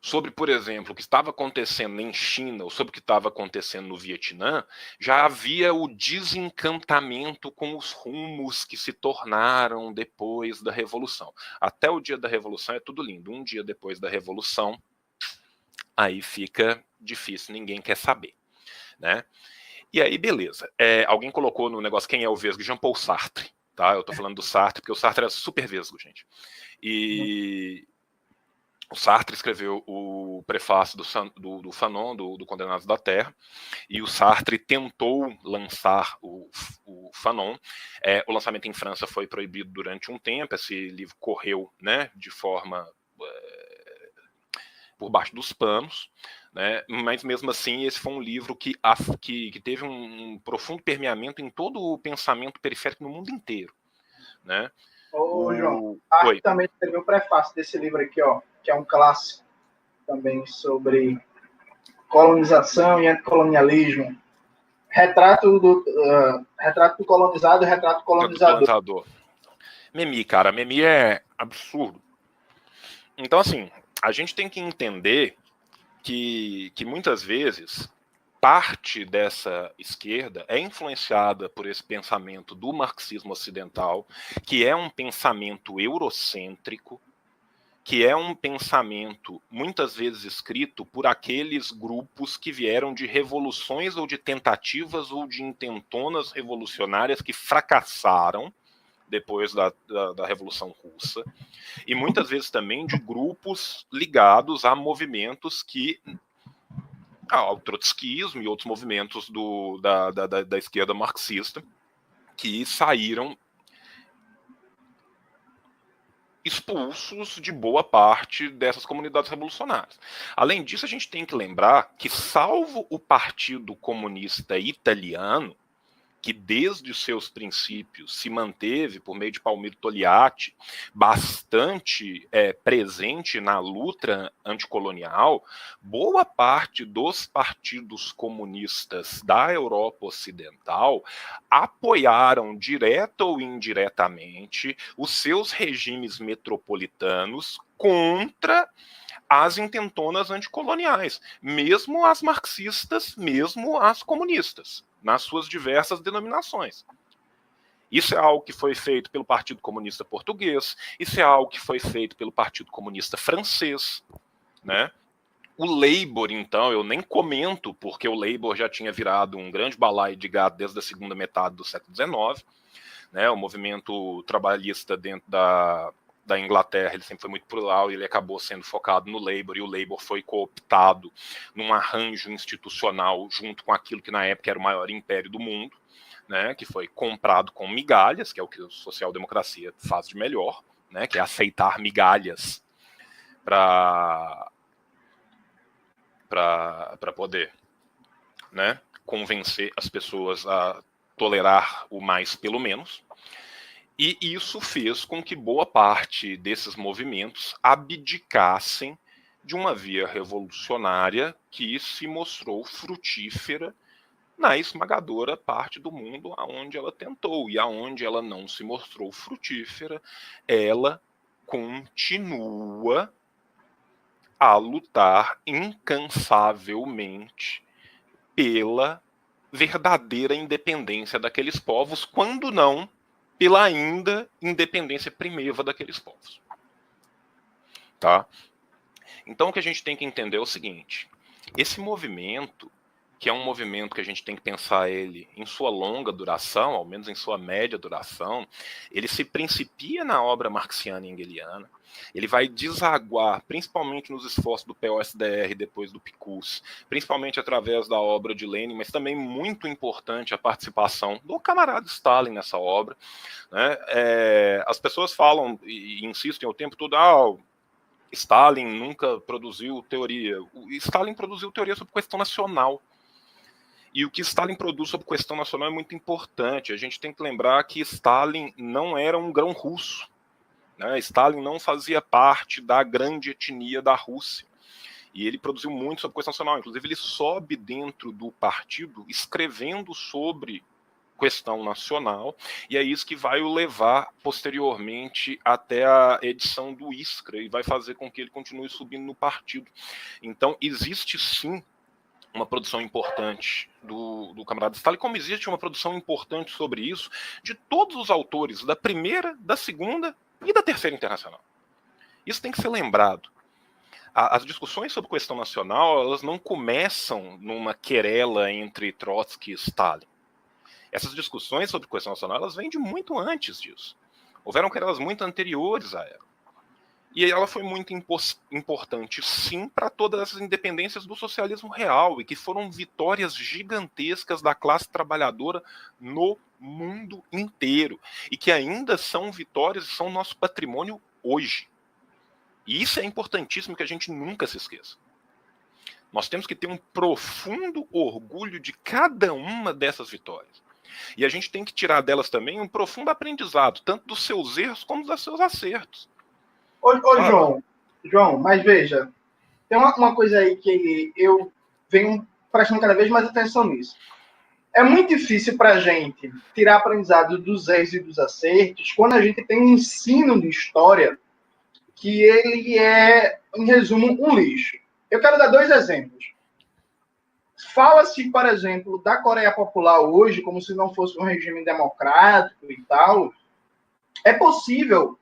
sobre, por exemplo, o que estava acontecendo em China ou sobre o que estava acontecendo no Vietnã, já havia o desencantamento com os rumos que se tornaram depois da Revolução. Até o dia da Revolução é tudo lindo. Um dia depois da Revolução, aí fica difícil, ninguém quer saber, né? E aí, beleza. Alguém colocou no negócio quem é o vesgo? Jean-Paul Sartre, tá? Eu tô falando do Sartre, porque o Sartre era super vesgo, gente. E o Sartre escreveu o prefácio do Fanon, do Condenados da Terra, e o Sartre tentou lançar o Fanon. O lançamento em França foi proibido durante um tempo, esse livro correu, né, de forma por baixo dos panos, né? Mas mesmo assim esse foi um livro que teve um profundo permeamento em todo o pensamento periférico no mundo inteiro, né? Ô, João, Sartre também escreveu o prefácio desse livro aqui, ó, que é um clássico também sobre colonização e anticolonialismo. Retrato do colonizado e retrato colonizador. Memmi, cara, Memmi é absurdo. Então, assim, a gente tem que entender que muitas vezes parte dessa esquerda é influenciada por esse pensamento do marxismo ocidental, que é um pensamento eurocêntrico, que é um pensamento muitas vezes escrito por aqueles grupos que vieram de revoluções ou de tentativas ou de intentonas revolucionárias que fracassaram depois da Revolução Russa, e muitas vezes também de grupos ligados a movimentos que ao trotskismo e outros movimentos da esquerda marxista que saíram expulsos de boa parte dessas comunidades revolucionárias. Além disso, a gente tem que lembrar que, salvo o Partido Comunista Italiano, que desde os seus princípios se manteve, por meio de Palmiro Togliatti, bastante presente na luta anticolonial, boa parte dos partidos comunistas da Europa Ocidental apoiaram, direta ou indiretamente, os seus regimes metropolitanos contra as intentonas anticoloniais, mesmo as marxistas, mesmo as comunistas, nas suas diversas denominações. Isso é algo que foi feito pelo Partido Comunista Português, isso é algo que foi feito pelo Partido Comunista Francês, né? O Labour, então, eu nem comento, porque o Labour já tinha virado um grande balaio de gado desde a segunda metade do século XIX, né? O movimento trabalhista dentro da Inglaterra, ele sempre foi muito plural e ele acabou sendo focado no Labour, e o Labour foi cooptado num arranjo institucional junto com aquilo que na época era o maior império do mundo, né? Que foi comprado com migalhas, que é o que a social-democracia faz de melhor, né? Que é aceitar migalhas para poder, né, convencer as pessoas a tolerar o mais pelo menos. E isso fez com que boa parte desses movimentos abdicassem de uma via revolucionária que se mostrou frutífera na esmagadora parte do mundo aonde ela tentou, e aonde ela não se mostrou frutífera, ela continua a lutar incansavelmente pela verdadeira independência daqueles povos, quando não pela ainda independência primeva daqueles povos. Tá? Então o que a gente tem que entender é o seguinte: esse movimento, que é um movimento que a gente tem que pensar ele em sua longa duração, ao menos em sua média duração, ele se principia na obra marxiana e hegeliana, ele vai desaguar principalmente nos esforços do POSDR depois do PICUS, principalmente através da obra de Lenin, mas também muito importante a participação do camarada Stalin nessa obra, né? As pessoas falam e insistem o tempo todo, Stalin nunca produziu teoria. O Stalin produziu teoria sobre questão nacional. E o que Stalin produz sobre questão nacional é muito importante. A gente tem que lembrar que Stalin não era um grão russo, né? Stalin não fazia parte da grande etnia da Rússia. E ele produziu muito sobre questão nacional. Inclusive, ele sobe dentro do partido escrevendo sobre questão nacional, e é isso que vai o levar posteriormente até a edição do Iskra e vai fazer com que ele continue subindo no partido. Então, existe sim uma produção importante do camarada Stalin, como existe uma produção importante sobre isso de todos os autores da primeira, da segunda e da terceira internacional. Isso tem que ser lembrado. As discussões sobre questão nacional, elas não começam numa querela entre Trotsky e Stalin. Essas discussões sobre questão nacional, elas vêm de muito antes disso. Houveram querelas muito anteriores a ela. E ela foi muito importante, sim, para todas essas independências do socialismo real, e que foram vitórias gigantescas da classe trabalhadora no mundo inteiro, e que ainda são vitórias e são nosso patrimônio hoje. E isso é importantíssimo que a gente nunca se esqueça. Nós temos que ter um profundo orgulho de cada uma dessas vitórias. E a gente tem que tirar delas também um profundo aprendizado, tanto dos seus erros como dos seus acertos. João, mas veja, tem uma coisa aí que eu venho prestando cada vez mais atenção nisso. É muito difícil para a gente tirar aprendizado dos erros e dos acertos quando a gente tem um ensino de história que ele é, em resumo, um lixo. Eu quero dar 2 exemplos. Fala-se, por exemplo, da Coreia Popular hoje como se não fosse um regime democrático e tal. É possível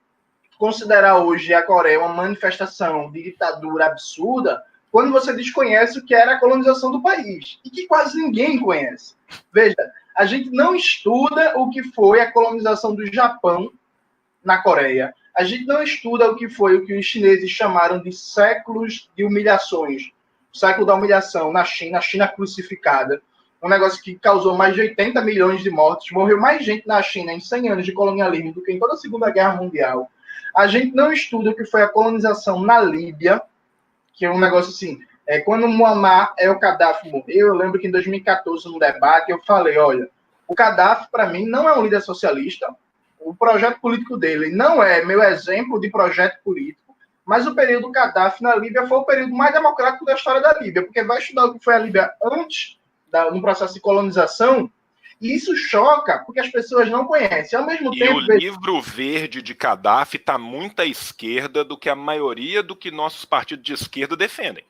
considerar hoje a Coreia uma manifestação de ditadura absurda quando você desconhece o que era a colonização do país, e que quase ninguém conhece. Veja, a gente não estuda o que foi a colonização do Japão na Coreia. A gente não estuda o que foi o que os chineses chamaram de séculos de humilhações. O século da humilhação na China, a China crucificada. Um negócio que causou mais de 80 milhões de mortes. Morreu mais gente na China em 100 anos de colonialismo do que em toda a Segunda Guerra Mundial. A gente não estuda o que foi a colonização na Líbia, que é um negócio assim, quando Muammar el-Gaddafi morreu, eu lembro que em 2014, no debate, eu falei, olha, o Gaddafi, para mim, não é um líder socialista, o projeto político dele não é meu exemplo de projeto político, mas o período Gaddafi na Líbia foi o período mais democrático da história da Líbia, porque vai estudar o que foi a Líbia antes, no processo de colonização, e isso choca, porque as pessoas não conhecem. Ao mesmo tempo, o livro verde de Gaddafi está muito à esquerda do que a maioria do que nossos partidos de esquerda defendem.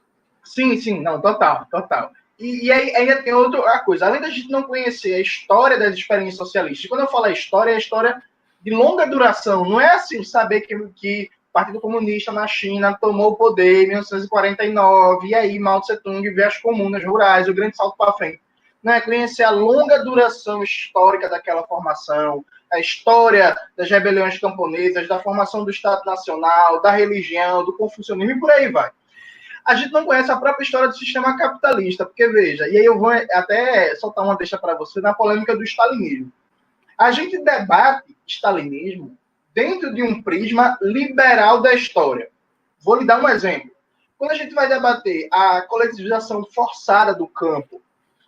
Sim, não, total. E aí ainda tem outra coisa. Além da gente não conhecer a história das experiências socialistas, quando eu falo a história, é a história de longa duração. Não é assim, saber que Partido Comunista na China tomou o poder em 1949, e aí Mao Tse-tung vê as comunas rurais, o grande salto para frente. Né? Conhecer a longa duração histórica daquela formação, a história das rebeliões camponesas, da formação do Estado Nacional, da religião, do confucionismo e por aí vai. A gente não conhece a própria história do sistema capitalista, porque veja, e aí eu vou até soltar uma deixa para você na polêmica do stalinismo. A gente debate stalinismo dentro de um prisma liberal da história. Vou lhe dar um exemplo. Quando a gente vai debater a coletivização forçada do campo,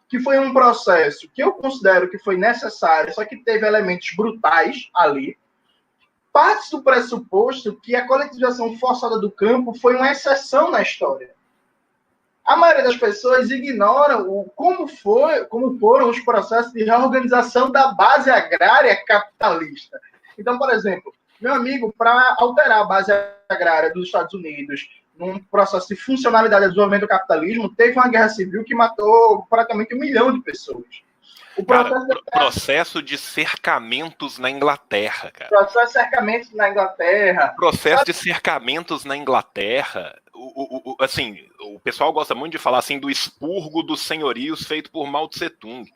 que foi um processo que eu considero que foi necessário, só que teve elementos brutais ali, parte do pressuposto que a coletivização forçada do campo foi uma exceção na história. A maioria das pessoas ignora como foram os processos de reorganização da base agrária capitalista. Então, por exemplo, meu amigo, para alterar a base agrária dos Estados Unidos num processo de funcionalidade do desenvolvimento do capitalismo, teve uma guerra civil que matou praticamente 1 milhão de pessoas. Processo de cercamentos na Inglaterra, cara. Processo de cercamentos na Inglaterra. Processo de cercamentos na Inglaterra. Assim, o pessoal gosta muito de falar assim do expurgo dos senhorios feito por Mao Tse-tung.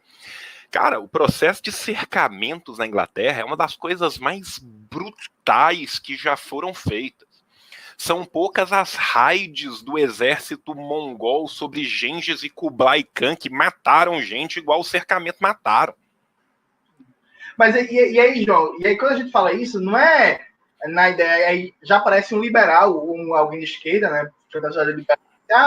Cara, o processo de cercamentos na Inglaterra é uma das coisas mais brutais que já foram feitas. São poucas as raids do exército mongol sobre Gengis e Kublai Khan que mataram gente igual o cercamento mataram. Mas e aí, João, e aí quando a gente fala isso, não é na ideia, aí já parece um liberal, alguém de esquerda, né?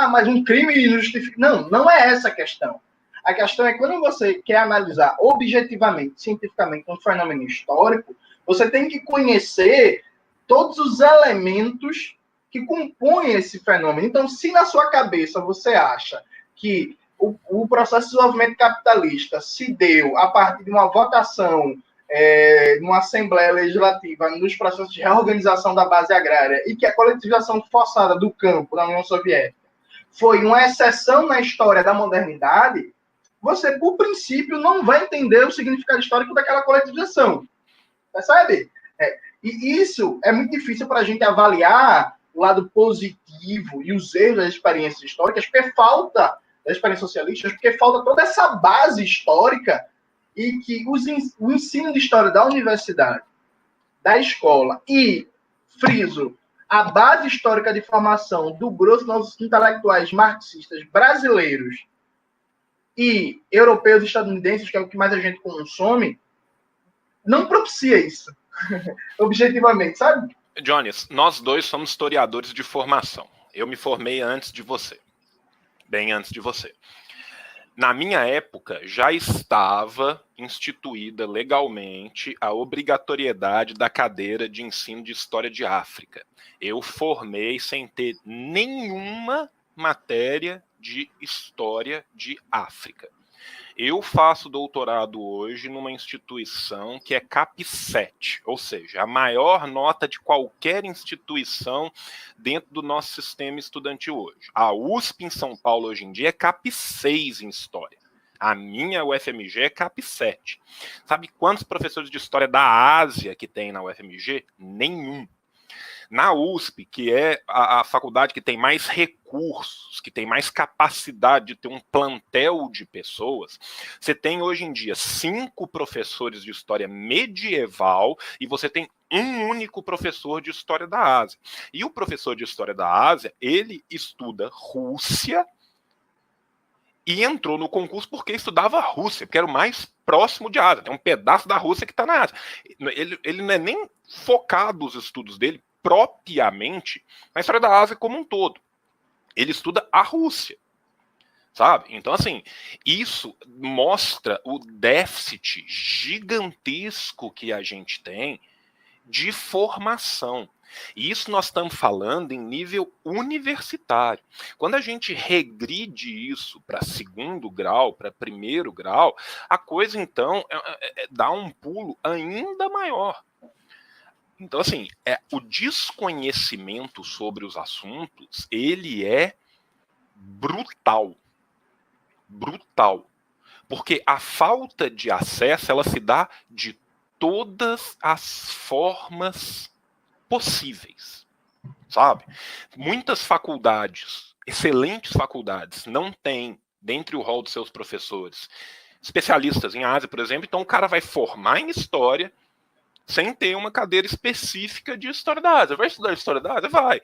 Mas um crime não justifica. Não, não é essa a questão. A questão é que quando você quer analisar objetivamente, cientificamente, um fenômeno histórico, você tem que conhecer todos os elementos que compõem esse fenômeno. Então, se na sua cabeça você acha que o processo de desenvolvimento capitalista se deu a partir de uma votação numa Assembleia Legislativa nos processos de reorganização da base agrária e que a coletivização forçada do campo na União Soviética foi uma exceção na história da modernidade, você, por princípio, não vai entender o significado histórico daquela coletivização. Percebe? E isso é muito difícil para a gente avaliar o lado positivo e os erros das experiências históricas, porque falta, das experiências socialistas, porque falta toda essa base histórica e que o ensino de história da universidade, da escola e, friso, a base histórica de formação do grosso dos intelectuais marxistas brasileiros e europeus e estadunidenses, que é o que mais a gente consome, não propicia isso, objetivamente, sabe? Jones, nós dois somos historiadores de formação. Eu me formei antes de você. Bem antes de você. Na minha época, já estava instituída legalmente a obrigatoriedade da cadeira de ensino de História de África. Eu formei sem ter nenhuma matéria de História de África. Eu faço doutorado hoje numa instituição que é CAP7, ou seja, a maior nota de qualquer instituição dentro do nosso sistema estudantil hoje. A USP em São Paulo hoje em dia é CAP6 em História. A minha UFMG é CAP7. Sabe quantos professores de História da Ásia que tem na UFMG? Nenhum. Na USP, que é a faculdade que tem mais recursos, que tem mais capacidade de ter um plantel de pessoas, você tem hoje em dia 5 professores de história medieval e você tem um único professor de história da Ásia. E o professor de história da Ásia, ele estuda Rússia e entrou no concurso porque estudava Rússia, porque era o mais próximo de Ásia. Tem um pedaço da Rússia que está na Ásia. Ele não é nem focado os estudos dele propriamente na história da Ásia como um todo. Ele estuda a Rússia, sabe? Então, assim, isso mostra o déficit gigantesco que a gente tem de formação. E isso nós estamos falando em nível universitário. Quando a gente regride isso para segundo grau, para primeiro grau, a coisa, então, dá um pulo ainda maior. Então, assim, o desconhecimento sobre os assuntos, ele é brutal. Brutal. Porque a falta de acesso, ela se dá de todas as formas possíveis. sabe? Muitas faculdades, excelentes faculdades, não têm, dentre o rol dos seus professores, especialistas em Ásia, por exemplo, então o cara vai formar em História, sem ter uma cadeira específica de História da Ásia. Vai estudar História da Ásia? Vai.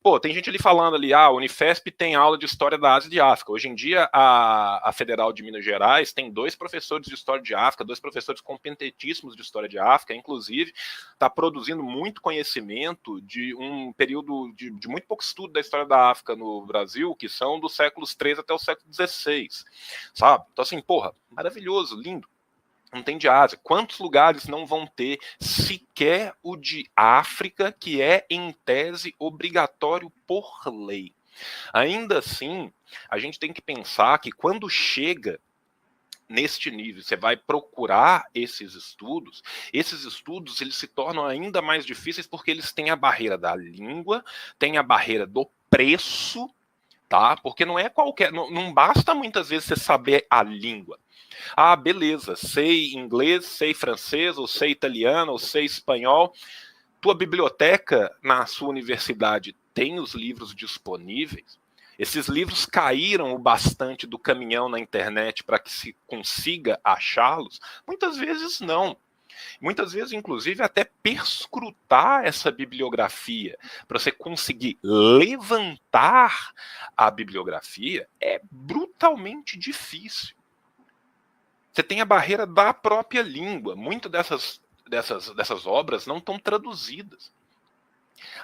Pô, tem gente ali falando ali, a Unifesp tem aula de História da Ásia e de África. Hoje em dia, a Federal de Minas Gerais tem 2 professores de História de África, 2 professores competentíssimos de História de África, inclusive está produzindo muito conhecimento de um período de muito pouco estudo da História da África no Brasil, que são dos séculos 13 até o século 16, sabe? Então assim, porra, maravilhoso, lindo. Não tem de Ásia. Quantos lugares não vão ter sequer o de África, que é, em tese, obrigatório por lei? Ainda assim, a gente tem que pensar que quando chega neste nível, você vai procurar esses estudos eles se tornam ainda mais difíceis porque eles têm a barreira da língua, têm a barreira do preço, tá? Porque não é qualquer, não basta muitas vezes você saber a língua. Ah, beleza, sei inglês, sei francês, ou sei italiano, ou sei espanhol. Tua biblioteca na sua universidade tem os livros disponíveis? Esses livros caíram o bastante do caminhão na internet para que se consiga achá-los? Muitas vezes não. Muitas vezes, inclusive, até perscrutar essa bibliografia para você conseguir levantar a bibliografia é brutalmente difícil. Você tem a barreira da própria língua. Muitas dessas obras não estão traduzidas.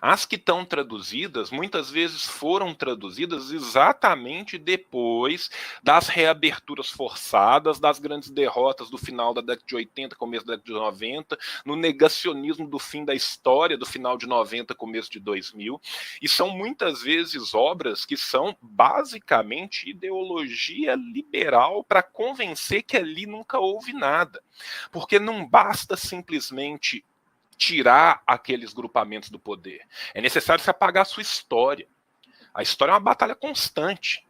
As que estão traduzidas, muitas vezes foram traduzidas exatamente depois das reaberturas forçadas, das grandes derrotas do final da década de 80, começo da década de 90, no negacionismo do fim da história, do final de 90, começo de 2000, e são muitas vezes obras que são basicamente ideologia liberal para convencer que ali nunca houve nada, porque não basta simplesmente tirar aqueles grupamentos do poder. É necessário se apagar a sua história. A história é uma batalha constante.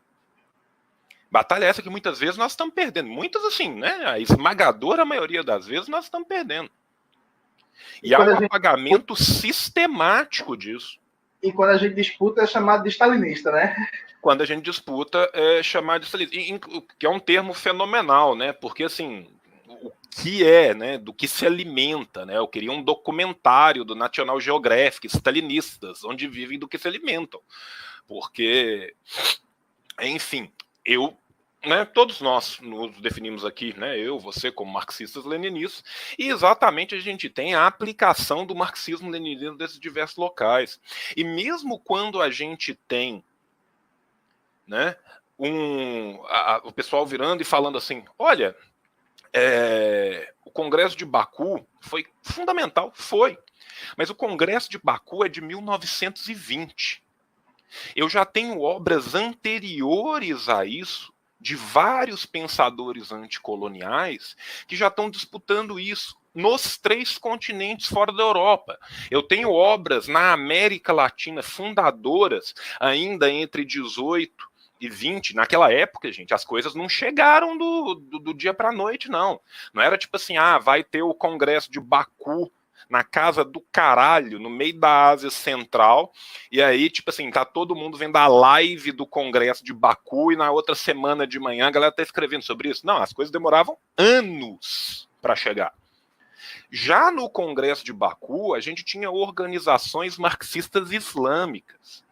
Batalha essa que muitas vezes nós estamos perdendo. Muitas, assim, né? A esmagadora maioria das vezes nós estamos perdendo. E há um apagamento sistemático disso. E quando a gente disputa é chamado de stalinista, né? Quando a gente disputa é chamado de stalinista. Que é um termo fenomenal, né? Porque, assim, o que é, né, do que se alimenta, né? Eu queria um documentário do National Geographic, stalinistas, onde vivem do que se alimentam. Porque, enfim, todos nós nos definimos aqui, né, eu, você, como marxistas-leninistas, e exatamente a gente tem a aplicação do marxismo-leninismo desses diversos locais. E mesmo quando a gente tem, né, o pessoal virando e falando assim, olha, o Congresso de Baku foi fundamental, foi. Mas o Congresso de Baku é de 1920. Eu já tenho obras anteriores a isso, de vários pensadores anticoloniais, que já estão disputando isso nos 3 continentes fora da Europa. Eu tenho obras na América Latina fundadoras, ainda entre 18 e 20, naquela época, gente, as coisas não chegaram do dia para a noite, não. Não era tipo assim, vai ter o Congresso de Baku na casa do caralho, no meio da Ásia Central, e aí, tipo assim, tá todo mundo vendo a live do Congresso de Baku, e na outra semana de manhã a galera tá escrevendo sobre isso. Não, as coisas demoravam anos para chegar. Já no Congresso de Baku, a gente tinha organizações marxistas islâmicas.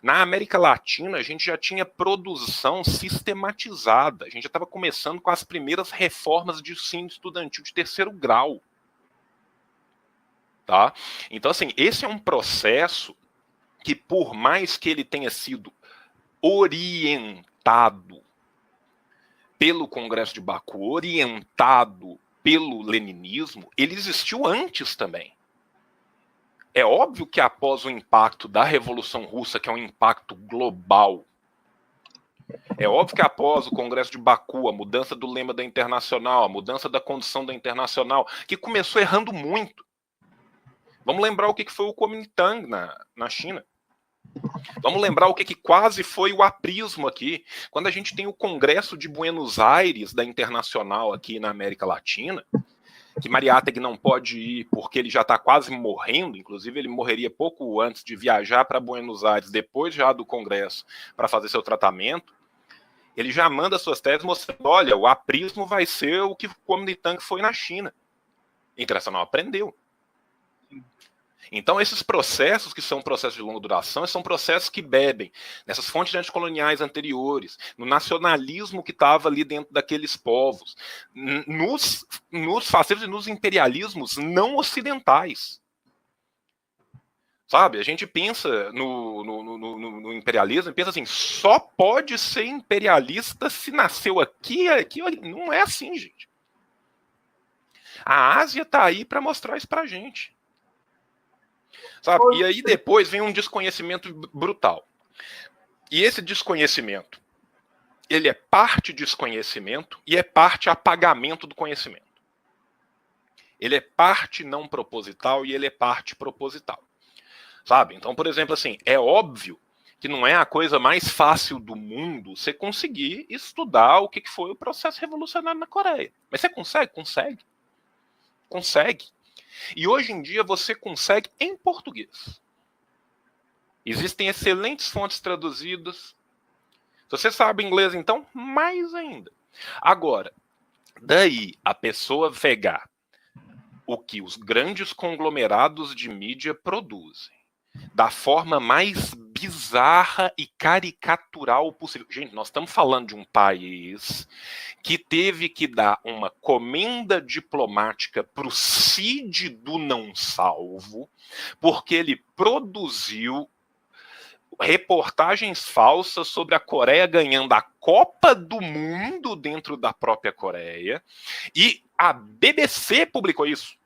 Na América Latina, a gente já tinha produção sistematizada. A gente já estava começando com as primeiras reformas de ensino estudantil de 3º grau. Tá? Então, assim, esse é um processo que, por mais que ele tenha sido orientado pelo Congresso de Baku, orientado pelo leninismo, ele existiu antes também. É óbvio que após o impacto da Revolução Russa, que é um impacto global, é óbvio que após o Congresso de Baku, a mudança do lema da Internacional, a mudança da condição da Internacional, que começou errando muito. Vamos lembrar o que foi o Kuomintang na China. Vamos lembrar o que quase foi o aprismo aqui. Quando a gente tem o Congresso de Buenos Aires da Internacional aqui na América Latina, que Mariátegui não pode ir porque ele já está quase morrendo, inclusive ele morreria pouco antes de viajar para Buenos Aires, depois já do Congresso, para fazer seu tratamento, ele já manda suas teses mostrando, olha, o aprismo vai ser o que o Kuomintang foi na China. O Internacional aprendeu. Então, esses processos, que são processos de longa duração, são processos que bebem nessas fontes anticoloniais anteriores, no nacionalismo que estava ali dentro daqueles povos, nos fascismos e nos imperialismos não ocidentais. Sabe, a gente pensa no imperialismo e pensa assim, só pode ser imperialista se nasceu aqui. Não é assim, gente. A Ásia está aí para mostrar isso para a gente. Sabe? E aí depois vem um desconhecimento brutal. E esse desconhecimento, ele é parte desconhecimento e é parte apagamento do conhecimento. Ele é parte não proposital e ele é parte proposital. Sabe? Então, por exemplo, assim, é óbvio que não é a coisa mais fácil do mundo você conseguir estudar o que foi o processo revolucionário na Coreia. Mas você consegue? Consegue. Consegue. E hoje em dia você consegue em português. Existem excelentes fontes traduzidas. Se você sabe inglês, então, mais ainda. Agora, daí a pessoa pegar o que os grandes conglomerados de mídia produzem, da forma mais bizarra e caricatural possível. Gente, nós estamos falando de um país que teve que dar uma comenda diplomática para o Cid do não salvo, porque ele produziu reportagens falsas sobre a Coreia ganhando a Copa do Mundo dentro da própria Coreia, e a BBC publicou isso.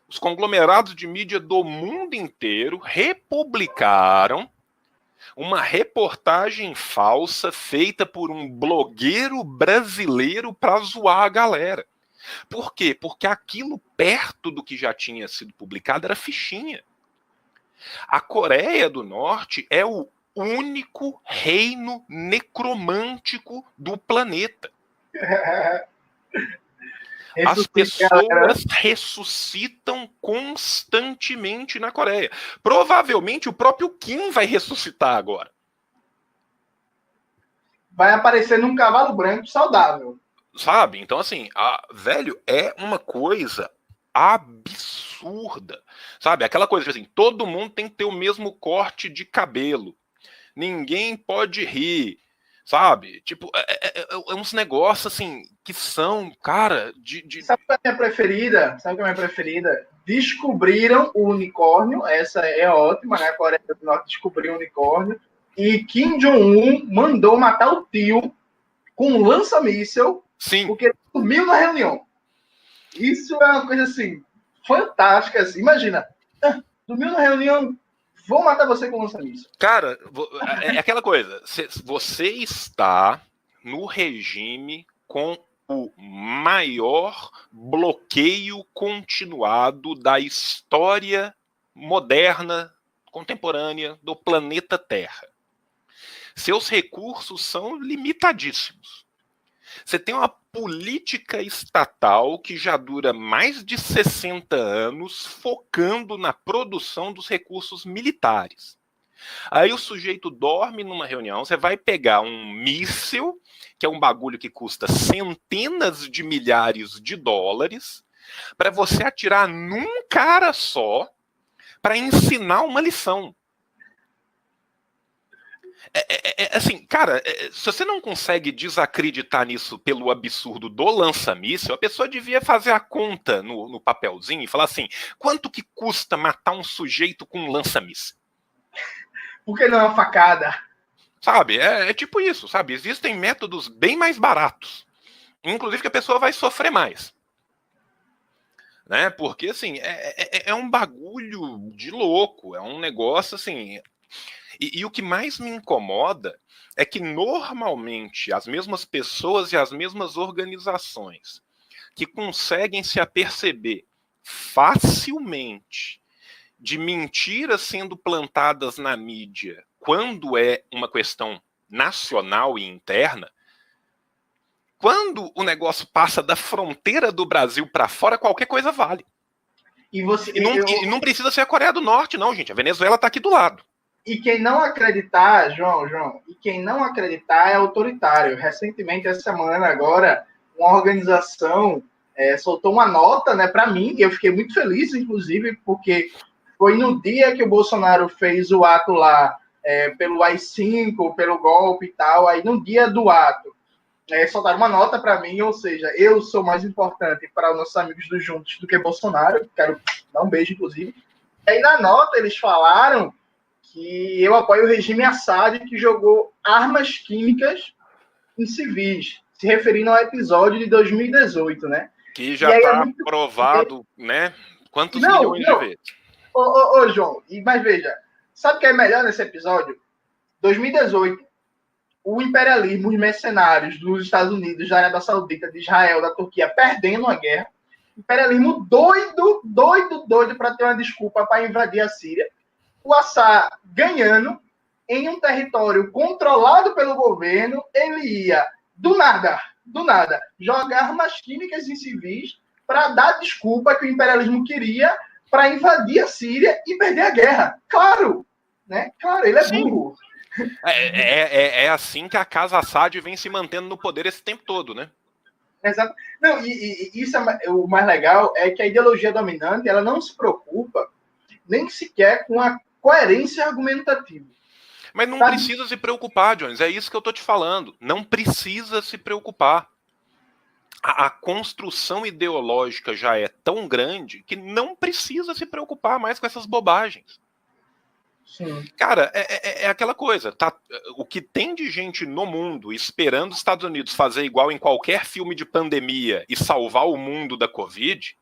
Os conglomerados de mídia do mundo inteiro republicaram uma reportagem falsa feita por um blogueiro brasileiro para zoar a galera. Por quê? Porque aquilo perto do que já tinha sido publicado era fichinha. A Coreia do Norte é o único reino necromântico do planeta. As pessoas ressuscitam constantemente na Coreia. Provavelmente o próprio Kim vai ressuscitar agora. Vai aparecer num cavalo branco saudável. Sabe? Então, assim, velho, é uma coisa absurda. Sabe? Aquela coisa assim, todo mundo tem que ter o mesmo corte de cabelo. Ninguém pode rir. Sabe? Tipo, é uns negócios assim que são, cara, Sabe qual é a minha preferida? Sabe qual é a minha preferida? Descobriram o unicórnio, essa é ótima, né? A Coreia do Norte descobriu o unicórnio. E Kim Jong-un mandou matar o tio com um lança-míssel, porque ele sumiu na reunião. Isso é uma coisa assim, fantástica. Assim. Imagina, sumiu na reunião, vou matar você com lança-míssel. Cara, é aquela coisa, você está no regime com o maior bloqueio continuado da história moderna, contemporânea do planeta Terra. Seus recursos são limitadíssimos. Você tem uma política estatal que já dura mais de 60 anos focando na produção dos recursos militares. Aí o sujeito dorme numa reunião, você vai pegar um míssil, que é um bagulho que custa centenas de milhares de dólares, para você atirar num cara só para ensinar uma lição. Assim, cara, se você não consegue desacreditar nisso pelo absurdo do lança-míssil, a pessoa devia fazer a conta no papelzinho e falar assim, quanto que custa matar um sujeito com um lança-míssil? Por que não é uma facada? Sabe, é tipo isso, sabe? Existem métodos bem mais baratos, inclusive que a pessoa vai sofrer mais. Né? Porque, assim, é um bagulho de louco, é um negócio, assim... E o que mais me incomoda é que, normalmente, as mesmas pessoas e as mesmas organizações que conseguem se aperceber facilmente de mentiras sendo plantadas na mídia quando é uma questão nacional e interna, quando o negócio passa da fronteira do Brasil para fora, qualquer coisa vale. E não precisa ser a Coreia do Norte, não, gente. A Venezuela está aqui do lado. E quem não acreditar, João, e quem não acreditar é autoritário. Recentemente, essa semana agora, uma organização soltou uma nota, né, para mim, e eu fiquei muito feliz, inclusive, porque foi no dia que o Bolsonaro fez o ato lá, pelo AI-5, pelo golpe e tal, aí no dia do ato, soltaram uma nota para mim, ou seja, eu sou mais importante para os nossos amigos do Juntos do que Bolsonaro, quero dar um beijo, inclusive. E aí na nota eles falaram que eu apoio o regime Assad, que jogou armas químicas em civis, se referindo ao episódio de 2018, né? Que já está provado, né? Quantos milhões de vezes? Ô, João, mas veja, sabe o que é melhor nesse episódio? 2018, o imperialismo, os mercenários dos Estados Unidos, da Arábia Saudita, de Israel, da Turquia, perdendo a guerra. Imperialismo doido para ter uma desculpa para invadir a Síria. O Assad ganhando em um território controlado pelo governo, ele ia, do nada, jogar armas químicas em civis para dar desculpa que o imperialismo queria para invadir a Síria e perder a guerra. Claro, né? Claro, ele é burro. É assim que a casa Assad vem se mantendo no poder esse tempo todo, né? Exato. Não, e isso o mais legal é que a ideologia dominante ela não se preocupa nem sequer com a coerência argumentativa. Mas não precisa se preocupar, Jones. É isso que eu estou te falando. Não precisa se preocupar. A construção ideológica já é tão grande que não precisa se preocupar mais com essas bobagens. Sim. Cara, é aquela coisa. Tá, o que tem de gente no mundo esperando os Estados Unidos fazer igual em qualquer filme de pandemia e salvar o mundo da Covid,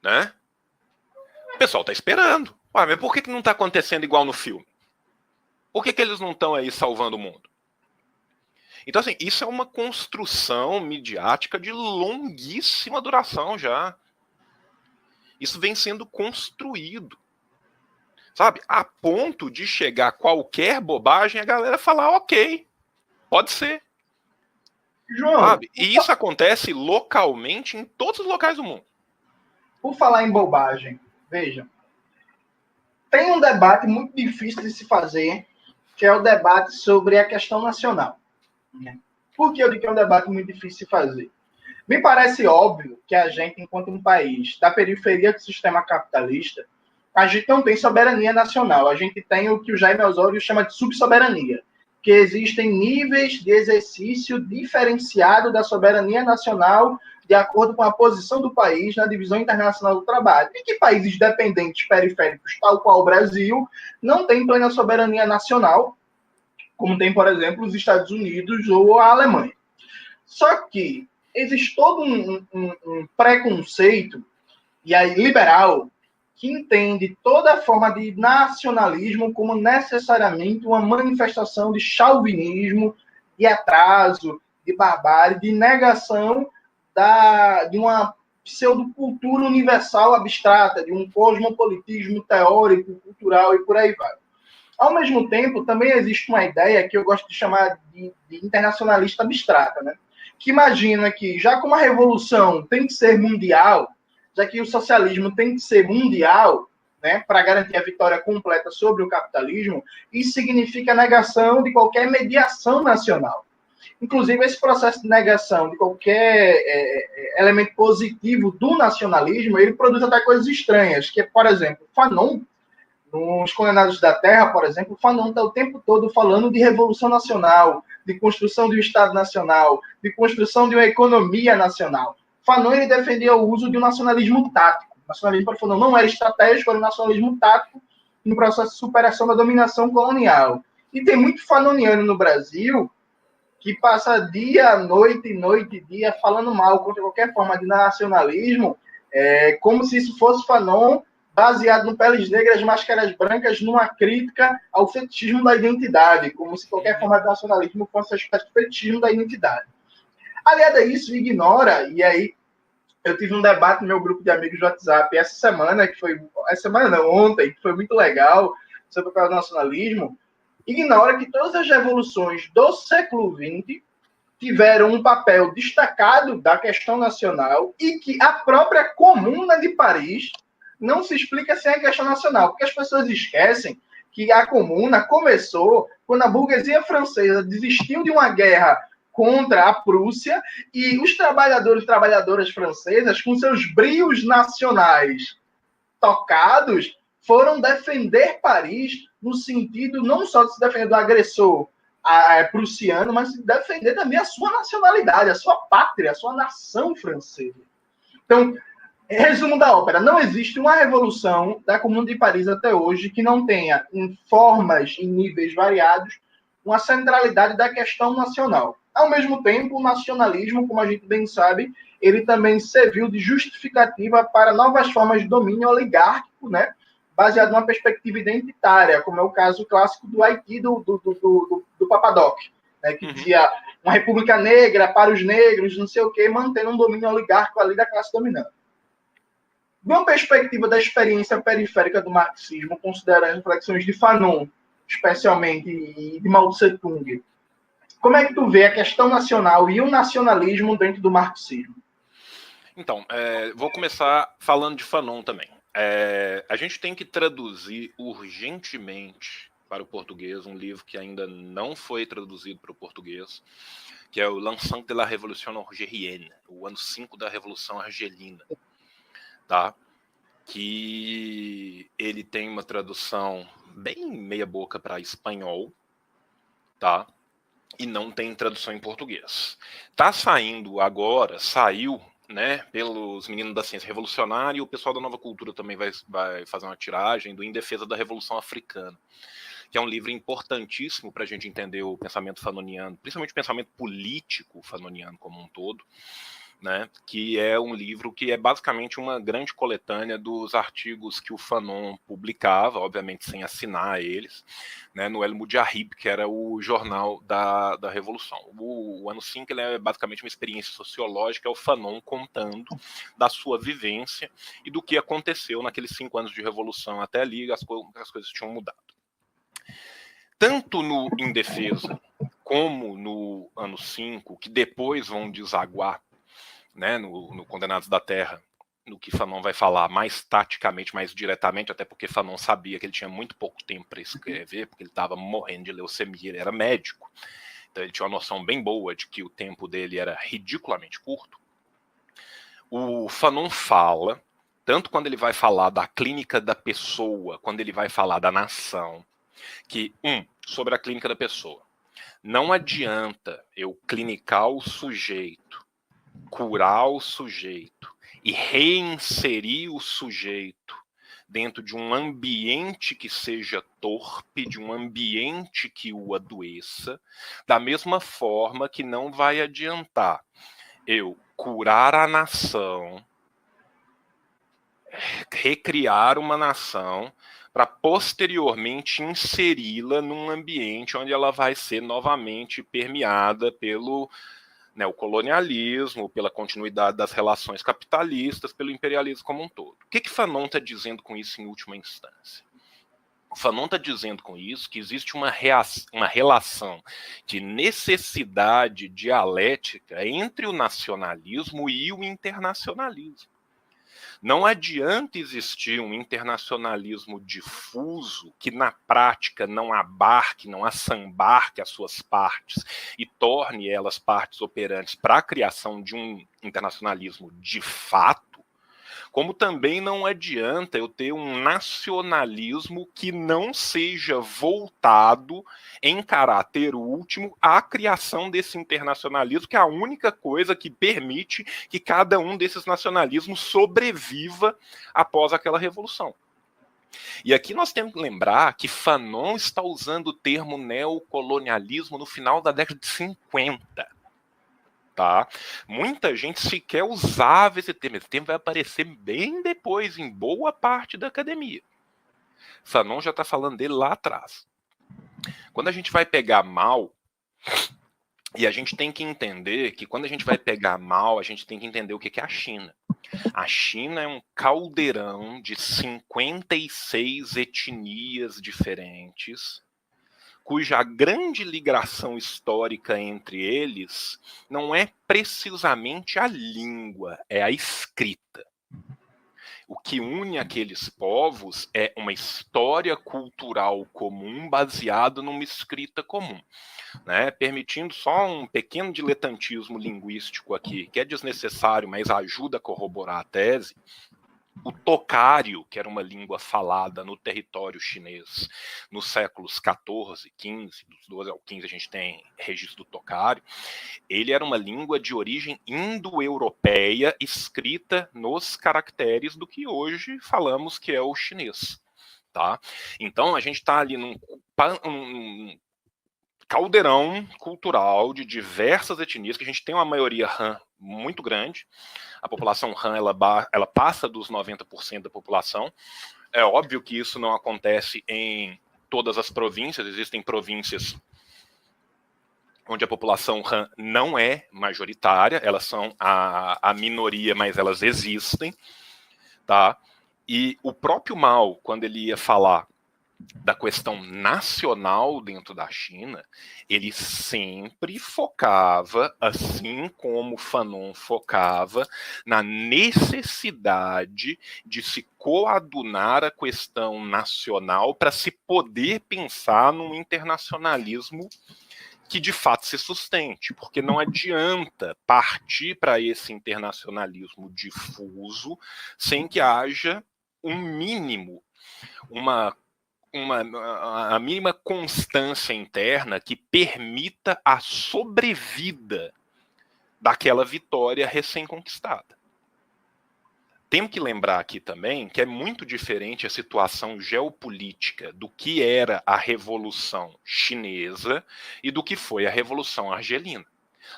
né? O pessoal tá esperando. Mas por que não tá acontecendo igual no filme? Por que eles não estão aí salvando o mundo? Então, assim, isso é uma construção midiática de longuíssima duração já. Isso vem sendo construído. Sabe? A ponto de chegar qualquer bobagem, a galera falar, ok, pode ser. João, sabe? E isso acontece localmente em todos os locais do mundo. Por falar em bobagem, veja, tem um debate muito difícil de se fazer, que é o debate sobre a questão nacional. Por que eu digo que é um debate muito difícil de fazer? Me parece óbvio que a gente, enquanto um país da periferia do sistema capitalista, a gente não tem soberania nacional. A gente tem o que o Jaime Osório chama de subsoberania, que existem níveis de exercício diferenciado da soberania nacional de acordo com a posição do país na divisão internacional do trabalho. E que países dependentes periféricos, tal qual o Brasil, não têm plena soberania nacional, como tem, por exemplo, os Estados Unidos ou a Alemanha. Só que existe todo um preconceito, e aí liberal, que entende toda forma de nacionalismo como necessariamente uma manifestação de chauvinismo, de atraso, de barbárie, de negação de uma pseudocultura universal abstrata, de um cosmopolitismo teórico, cultural e por aí vai. Ao mesmo tempo, também existe uma ideia que eu gosto de chamar de internacionalista abstrata, né? Que imagina que, já como a revolução tem que ser mundial, já que o socialismo tem que ser mundial, né, para garantir a vitória completa sobre o capitalismo, isso significa a negação de qualquer mediação nacional. Inclusive, esse processo de negação de qualquer elemento positivo do nacionalismo, ele produz até coisas estranhas, que é, por exemplo, Fanon, nos Condenados da Terra, por exemplo, Fanon está o tempo todo falando de revolução nacional, de construção de um Estado nacional, de construção de uma economia nacional. Fanon ele defendia o uso de um nacionalismo tático. O nacionalismo para Fanon não era estratégico, era um nacionalismo tático no processo de superação da dominação colonial. E tem muito fanoniano no Brasil que passa dia, noite, dia, falando mal contra qualquer forma de nacionalismo, como se isso fosse Fanon baseado no Peles Negras, Máscaras Brancas, numa crítica ao fetichismo da identidade, como se qualquer forma de nacionalismo fosse uma espécie de fetichismo da identidade. Aliado a isso, ignora, e aí eu tive um debate no meu grupo de amigos do WhatsApp essa semana, ontem, que foi muito legal, sobre o nacionalismo, ignora que todas as revoluções do século XX tiveram um papel destacado da questão nacional e que a própria Comuna de Paris não se explica sem a questão nacional, porque as pessoas esquecem que a Comuna começou quando a burguesia francesa desistiu de uma guerra contra a Prússia e os trabalhadores e trabalhadoras francesas, com seus brios nacionais tocados, foram defender Paris no sentido não só de se defender do agressor prussiano, mas de defender também a sua nacionalidade, a sua pátria, a sua nação francesa. Então, resumo da ópera, não existe uma revolução da Comuna de Paris até hoje que não tenha, em formas e níveis variados, uma centralidade da questão nacional. Ao mesmo tempo, o nacionalismo, como a gente bem sabe, ele também serviu de justificativa para novas formas de domínio oligárquico, né, baseado numa perspectiva identitária, como é o caso clássico do Haiti, do Papadoc, né, que dizia uma república negra para os negros, não sei o quê, mantendo um domínio oligárquico ali da classe dominante. De uma perspectiva da experiência periférica do marxismo, considerando reflexões de Fanon, especialmente, e de Mao Tse-tung, como é que tu vê a questão nacional e o nacionalismo dentro do marxismo? Então, vou começar falando de Fanon também. A gente tem que traduzir urgentemente para o português um livro que ainda não foi traduzido para o português, que é o L'Ensemble de la Révolution Algérienne, o ano 5 da Revolução Argelina, tá? Que ele tem uma tradução bem meia boca para espanhol, tá? E não tem tradução em português. Tá saindo agora, saiu, né, pelos meninos da ciência revolucionária, e o pessoal da Nova Cultura também vai fazer uma tiragem do Em Defesa da Revolução Africana, que é um livro importantíssimo para a gente entender o pensamento fanoniano, principalmente o pensamento político fanoniano como um todo, né, que é um livro que é basicamente uma grande coletânea dos artigos que o Fanon publicava, obviamente sem assinar eles, né, no El Mujahid, que era o jornal da Revolução. O ano 5 ele é basicamente uma experiência sociológica, é o Fanon contando da sua vivência e do que aconteceu naqueles 5 anos de Revolução até ali, as coisas tinham mudado. Tanto no Em Defesa como no ano 5, que depois vão desaguar, né, no Condenados da Terra, no que Fanon vai falar mais taticamente, mais diretamente, até porque Fanon sabia que ele tinha muito pouco tempo para escrever, porque ele estava morrendo de leucemia, ele era médico, então ele tinha uma noção bem boa de que o tempo dele era ridiculamente curto. O Fanon fala, tanto quando ele vai falar da clínica da pessoa, quando ele vai falar da nação, que, sobre a clínica da pessoa, não adianta eu clinicar o sujeito, curar o sujeito e reinserir o sujeito dentro de um ambiente que seja torpe, de um ambiente que o adoeça, da mesma forma que não vai adiantar eu curar a nação, recriar uma nação, para posteriormente inseri-la num ambiente onde ela vai ser novamente permeada pelo o colonialismo, pela continuidade das relações capitalistas, pelo imperialismo como um todo. O que Fanon está dizendo com isso em última instância? O Fanon está dizendo com isso que existe uma relação de necessidade dialética entre o nacionalismo e o internacionalismo. Não adianta existir um internacionalismo difuso que, na prática, não abarque, não assambarque as suas partes e torne elas partes operantes para a criação de um internacionalismo de fato, como também não adianta eu ter um nacionalismo que não seja voltado em caráter último à criação desse internacionalismo, que é a única coisa que permite que cada um desses nacionalismos sobreviva após aquela revolução. E aqui nós temos que lembrar que Fanon está usando o termo neocolonialismo no final da década de 50. Tá? Muita gente sequer usava esse termo. Esse termo vai aparecer bem depois, em boa parte da academia. Fanon já está falando dele lá atrás. Quando a gente vai pegar Mao, e a gente tem que entender que quando a gente vai pegar Mao, a gente tem que entender o que é a China. A China é um caldeirão de 56 etnias diferentes, cuja grande ligação histórica entre eles não é precisamente a língua, é a escrita. O que une aqueles povos é uma história cultural comum baseada numa escrita comum. Né, permitindo só um pequeno diletantismo linguístico aqui, que é desnecessário, mas ajuda a corroborar a tese. O tocário, que era uma língua falada no território chinês nos séculos 14, 15, dos 12 ao 15 a gente tem registro do tocário, ele era uma língua de origem indo-europeia escrita nos caracteres do que hoje falamos que é o chinês. Tá? Então a gente está ali num caldeirão cultural de diversas etnias, que a gente tem uma maioria Han muito grande. A população Han ela passa dos 90% da população. É óbvio que isso não acontece em todas as províncias, existem províncias onde a população Han não é majoritária, elas são a minoria, mas elas existem. Tá? E o próprio Mao, quando ele ia falar da questão nacional dentro da China, ele sempre focava, assim como Fanon focava, na necessidade de se coadunar a questão nacional para se poder pensar num internacionalismo que de fato se sustente, porque não adianta partir para esse internacionalismo difuso sem que haja um mínimo, a mínima constância interna que permita a sobrevida daquela vitória recém-conquistada. Temos que lembrar aqui também que é muito diferente a situação geopolítica do que era a Revolução Chinesa e do que foi a Revolução Argelina.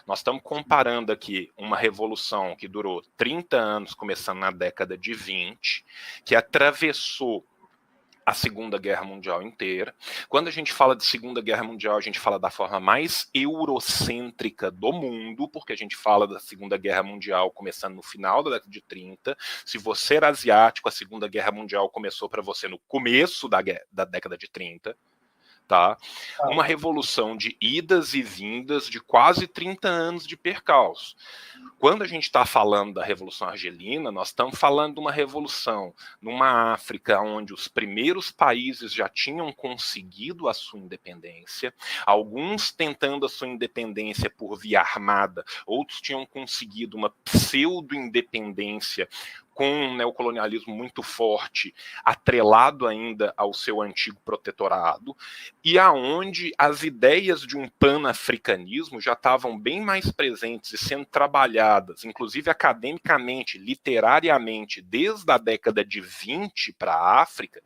Nós estamos comparando aqui uma revolução que durou 30 anos, começando na década de 20, que atravessou a Segunda Guerra Mundial inteira. Quando a gente fala de Segunda Guerra Mundial, a gente fala da forma mais eurocêntrica do mundo, porque a gente fala da Segunda Guerra Mundial começando no final da década de 30. Se você era asiático, a Segunda Guerra Mundial começou para você no começo da década de 30. Tá? Uma revolução de idas e vindas de quase 30 anos de percalço. Quando a gente está falando da Revolução Argelina, nós estamos falando de uma revolução numa África onde os primeiros países já tinham conseguido a sua independência, alguns tentando a sua independência por via armada, outros tinham conseguido uma pseudo-independência com um neocolonialismo muito forte, atrelado ainda ao seu antigo protetorado, e aonde as ideias de um panafricanismo já estavam bem mais presentes e sendo trabalhadas, inclusive academicamente, literariamente, desde a década de 20 para a África.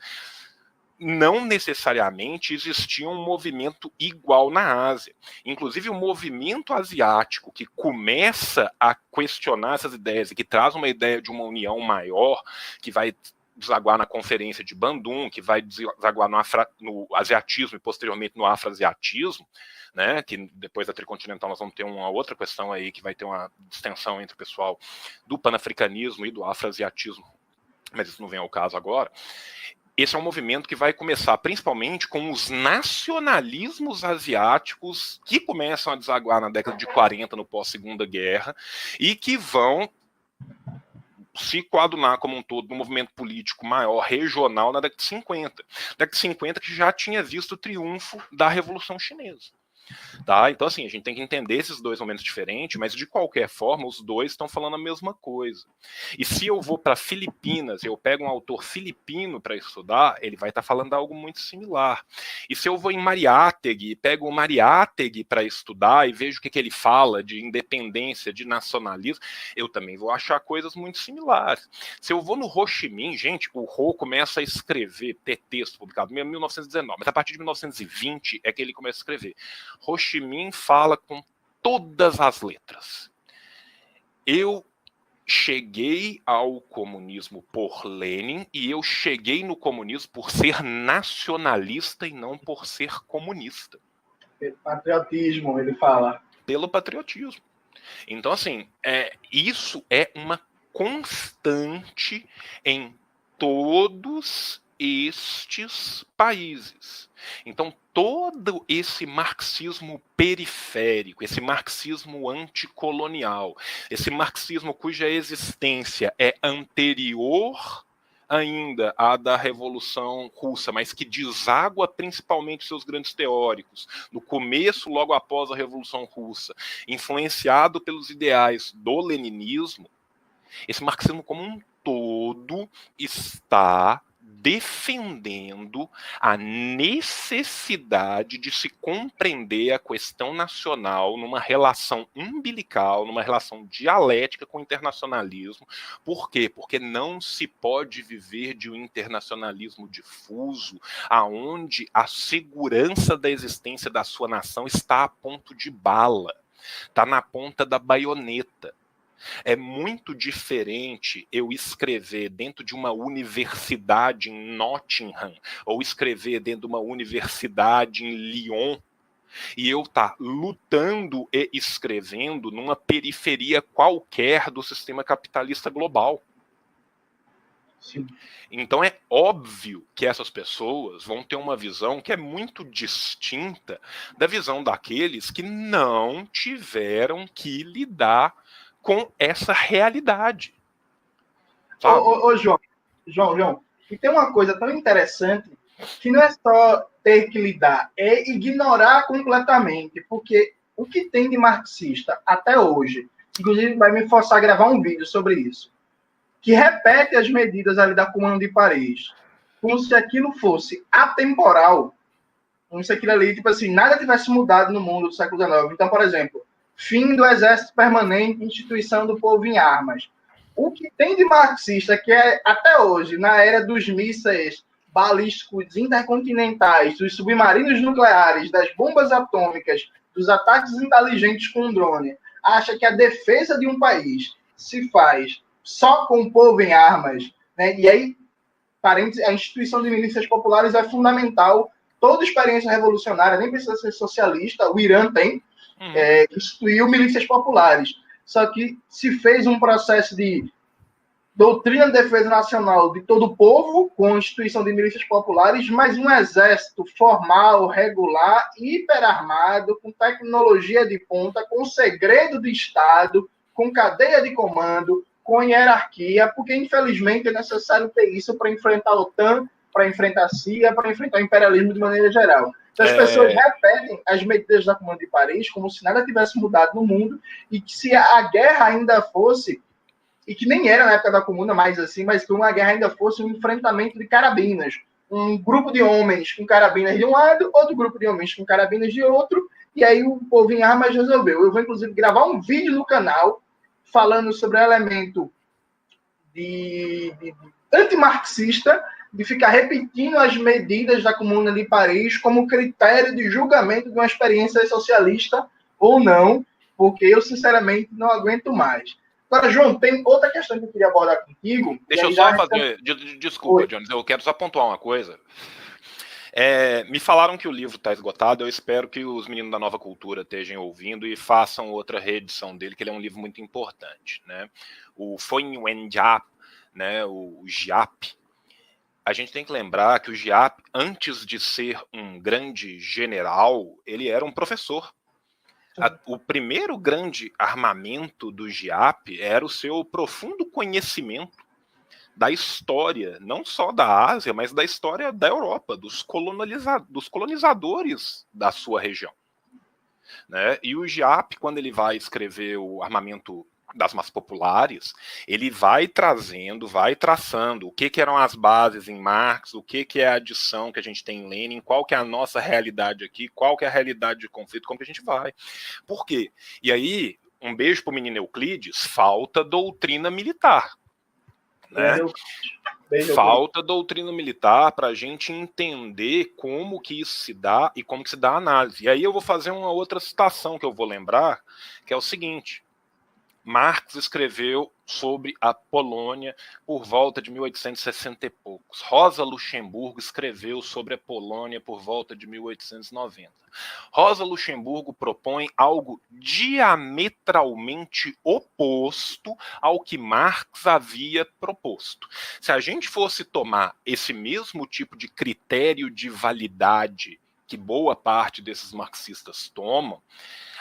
Não necessariamente existia um movimento igual na Ásia. Inclusive, o movimento asiático que começa a questionar essas ideias e que traz uma ideia de uma união maior, que vai desaguar na conferência de Bandung, que vai desaguar no asiatismo e posteriormente no afroasiatismo, né, que depois da tricontinental nós vamos ter uma outra questão aí que vai ter uma distensão entre o pessoal do panafricanismo e do afroasiatismo, mas isso não vem ao caso agora. Esse é um movimento que vai começar principalmente com os nacionalismos asiáticos que começam a desaguar na década de 40, no pós-Segunda Guerra, e que vão se coadunar como um todo no movimento político maior, regional, na década de 50. Década de 50 que já tinha visto o triunfo da Revolução Chinesa. Tá? Então, assim, a gente tem que entender esses dois momentos diferentes, mas de qualquer forma, os dois estão falando a mesma coisa. E se eu vou para Filipinas, eu pego um autor filipino para estudar, ele vai estar falando algo muito similar. E se eu vou em Mariátegui e pego o Mariátegui para estudar e vejo o que ele fala de independência, de nacionalismo, eu também vou achar coisas muito similares. Se eu vou no Ho Chi Minh, gente, o Ho começa a escrever, ter texto publicado em 1919, mas a partir de 1920 é que ele começa a escrever. Ho Chi Minh fala com todas as letras. Eu cheguei ao comunismo por Lenin e eu cheguei no comunismo por ser nacionalista e não por ser comunista. Patriotismo, ele fala. Pelo patriotismo. Então, assim, isso é uma constante em todos estes países. Então, todo esse marxismo periférico, esse marxismo anticolonial, esse marxismo cuja existência é anterior ainda à da Revolução Russa, mas que deságua principalmente seus grandes teóricos, no começo, logo após a Revolução Russa, influenciado pelos ideais do leninismo, esse marxismo como um todo está defendendo a necessidade de se compreender a questão nacional numa relação umbilical, numa relação dialética com o internacionalismo. Por quê? Porque não se pode viver de um internacionalismo difuso, aonde a segurança da existência da sua nação está a ponto de bala, está na ponta da baioneta. É muito diferente eu escrever dentro de uma universidade em Nottingham ou escrever dentro de uma universidade em Lyon e eu estar lutando e escrevendo numa periferia qualquer do sistema capitalista global. Sim. Então é óbvio que essas pessoas vão ter uma visão que é muito distinta da visão daqueles que não tiveram que lidar com essa realidade. Ô, João, e tem uma coisa tão interessante que não é só ter que lidar, é ignorar completamente, porque o que tem de marxista até hoje, inclusive vai me forçar a gravar um vídeo sobre isso, que repete as medidas ali da Comuna de Paris, como se aquilo fosse atemporal, como se aquilo ali, tipo assim, nada tivesse mudado no mundo do século XIX. Então, por exemplo, fim do exército permanente, instituição do povo em armas. O que tem de marxista, que é até hoje, na era dos mísseis balísticos intercontinentais, dos submarinos nucleares, das bombas atômicas, dos ataques inteligentes com drone, acha que a defesa de um país se faz só com o povo em armas, né? E aí, a instituição de milícias populares é fundamental. Toda experiência revolucionária, nem precisa ser socialista, o Irã tem, instituiu milícias populares. Só que se fez um processo de doutrina de defesa nacional de todo o povo, com a instituição de milícias populares, mas um exército formal, regular, hiperarmado, com tecnologia de ponta, com segredo de Estado, com cadeia de comando, com hierarquia, porque infelizmente é necessário ter isso para enfrentar a OTAN, para enfrentar a CIA, para enfrentar o imperialismo de maneira geral. Então, as pessoas repetem as medidas da Comuna de Paris como se nada tivesse mudado no mundo e que se a guerra ainda fosse, e que nem era na época da Comuna mais assim, mas que uma guerra ainda fosse um enfrentamento de carabinas. Um grupo de homens com carabinas de um lado, outro grupo de homens com carabinas de outro, e aí o povo em armas resolveu. Eu vou, inclusive, gravar um vídeo no canal falando sobre o elemento de antimarxista, de ficar repetindo as medidas da Comuna de Paris como critério de julgamento de uma experiência socialista ou não, porque eu, sinceramente, não aguento mais. Agora, João, tem outra questão que eu queria abordar contigo. Deixa eu só fazer... Desculpa, Jones, eu quero só pontuar uma coisa. Me falaram que o livro está esgotado, eu espero que os meninos da Nova Cultura estejam ouvindo e façam outra reedição dele, que ele é um livro muito importante, né? O Foi Wen Giap, né? O Giap. A gente tem que lembrar que o Giap, antes de ser um grande general, ele era um professor. O primeiro grande armamento do Giap era o seu profundo conhecimento da história, não só da Ásia, mas da história da Europa, dos colonizadores da sua região. Né? E o Giap, quando ele vai escrever o armamento das massas populares, ele vai trazendo, vai traçando o que eram as bases em Marx, o que é a adição que a gente tem em Lenin, qual que é a nossa realidade aqui, qual que é a realidade de conflito, como que a gente vai. Por quê? E aí, um beijo para o menino Euclides, falta doutrina militar. Né? Falta doutrina militar para a gente entender como que isso se dá e como que se dá a análise. E aí eu vou fazer uma outra citação que eu vou lembrar, que é o seguinte: Marx escreveu sobre a Polônia por volta de 1860 e poucos. Rosa Luxemburgo escreveu sobre a Polônia por volta de 1890. Rosa Luxemburgo propõe algo diametralmente oposto ao que Marx havia proposto. Se a gente fosse tomar esse mesmo tipo de critério de validade que boa parte desses marxistas tomam,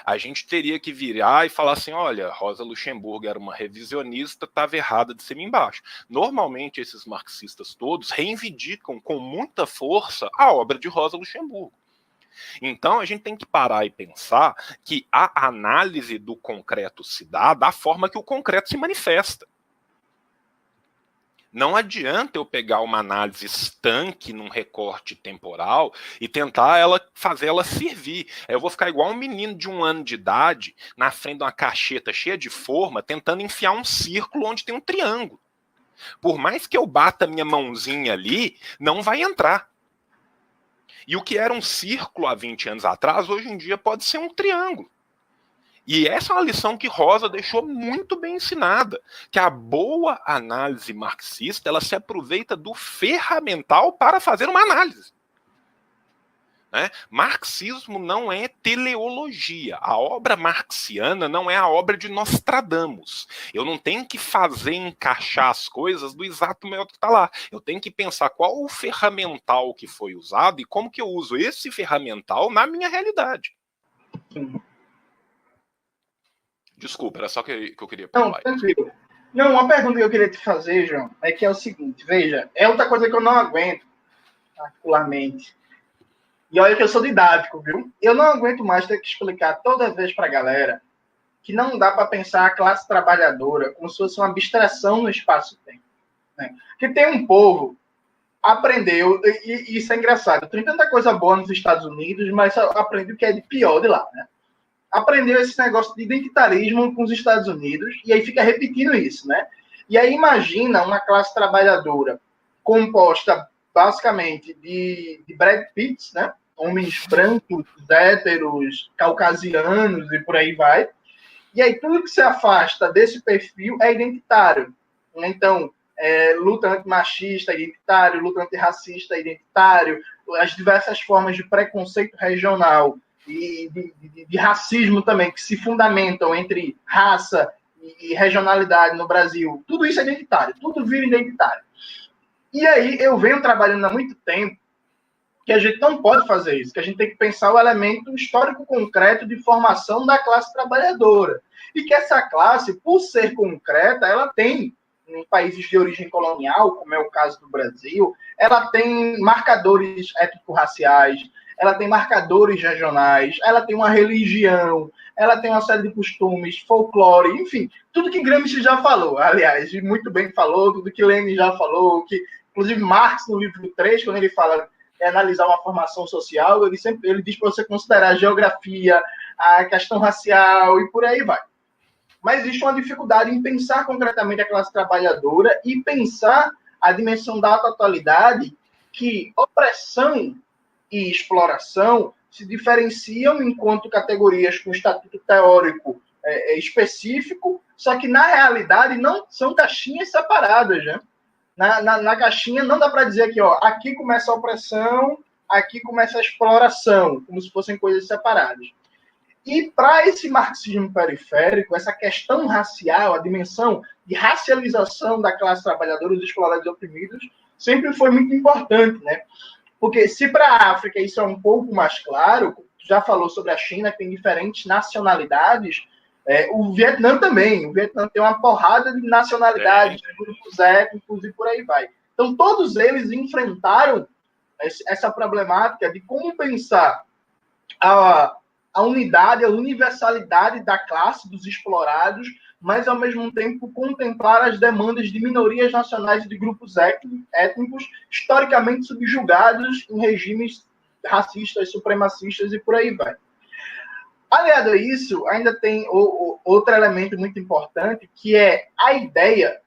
a gente teria que virar e falar assim, olha, Rosa Luxemburgo era uma revisionista, estava errada de cima e embaixo. Normalmente esses marxistas todos reivindicam com muita força a obra de Rosa Luxemburgo. Então a gente tem que parar e pensar que a análise do concreto se dá da forma que o concreto se manifesta. Não adianta eu pegar uma análise estanque num recorte temporal e tentar fazer ela servir. Eu vou ficar igual um menino de 1 ano de idade na frente de uma cacheta cheia de forma, tentando enfiar um círculo onde tem um triângulo. Por mais que eu bata minha mãozinha ali, não vai entrar. E o que era um círculo há 20 anos atrás, hoje em dia pode ser um triângulo. E essa é uma lição que Rosa deixou muito bem ensinada, que a boa análise marxista, ela se aproveita do ferramental para fazer uma análise. Né? Marxismo não é teleologia. A obra marxiana não é a obra de Nostradamus. Eu não tenho que fazer encaixar as coisas do exato modo que está lá. Eu tenho que pensar qual o ferramental que foi usado e como que eu uso esse ferramental na minha realidade. Sim. Desculpa, era só que eu queria falar. Não, tranquilo. Não, uma pergunta que eu queria te fazer, João, é que é o seguinte, veja, é outra coisa que eu não aguento, particularmente. E olha que eu sou didático, viu? Eu não aguento mais ter que explicar toda vez para a galera que não dá para pensar a classe trabalhadora como se fosse uma abstração no espaço-tempo. Né? Porque tem um povo aprendeu, e isso é engraçado, tem tanta coisa boa nos Estados Unidos, mas aprende o que é de pior de lá, né? Aprendeu esse negócio de identitarismo com os Estados Unidos, e aí fica repetindo isso, né? E aí imagina uma classe trabalhadora composta basicamente de Brad Pitts, né? Homens brancos, héteros, caucasianos e por aí vai. E aí tudo que se afasta desse perfil é identitário. Então, luta antimachista identitário, luta antirracista identitário, as diversas formas de preconceito regional e de racismo também, que se fundamentam entre raça e regionalidade no Brasil. Tudo isso é identitário, tudo vira identitário. E aí eu venho trabalhando há muito tempo que a gente não pode fazer isso, que a gente tem que pensar o elemento histórico concreto de formação da classe trabalhadora. E que essa classe, por ser concreta, ela tem, em países de origem colonial, como é o caso do Brasil, ela tem marcadores étnico-raciais, ela tem marcadores regionais, ela tem uma religião, ela tem uma série de costumes, folclore, enfim, tudo que Gramsci já falou, aliás, muito bem falou, tudo que Lenin já falou, que inclusive Marx, no livro 3, quando ele fala analisar uma formação social, ele diz para você considerar a geografia, a questão racial e por aí vai. Mas existe uma dificuldade em pensar concretamente a classe trabalhadora e pensar a dimensão da totalidade que opressão e exploração se diferenciam enquanto categorias com estatuto teórico específico, só que na realidade não são caixinhas separadas, né? Na caixinha não dá para dizer que aqui começa a opressão, aqui começa a exploração, como se fossem coisas separadas. E para esse marxismo periférico, essa questão racial, a dimensão de racialização da classe trabalhadora, dos explorados e oprimidos, sempre foi muito importante, né? Porque se para a África isso é um pouco mais claro, já falou sobre a China, que tem diferentes nacionalidades, o Vietnã também. O Vietnã tem uma porrada de nacionalidades, de grupos étnicos e por aí vai. Então, todos eles enfrentaram essa problemática de como pensar a unidade, a universalidade da classe dos explorados, mas, ao mesmo tempo, contemplar as demandas de minorias nacionais e de grupos étnicos historicamente subjugados em regimes racistas, supremacistas e por aí vai. Aliado a isso, ainda tem outro elemento muito importante, que é a ideia,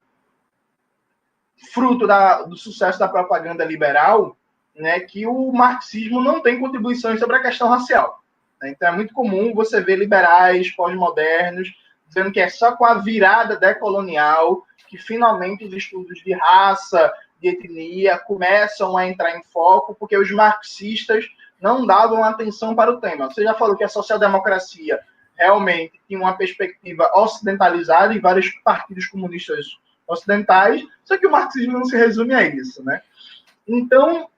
fruto do sucesso da propaganda liberal, né, que o marxismo não tem contribuições sobre a questão racial. Então é muito comum você ver liberais pós-modernos dizendo que é só com a virada decolonial que finalmente os estudos de raça, de etnia, começam a entrar em foco, porque os marxistas não davam atenção para o tema. Você já falou que a social-democracia realmente tinha uma perspectiva ocidentalizada em vários partidos comunistas ocidentais, só que o marxismo não se resume a isso, né? Então,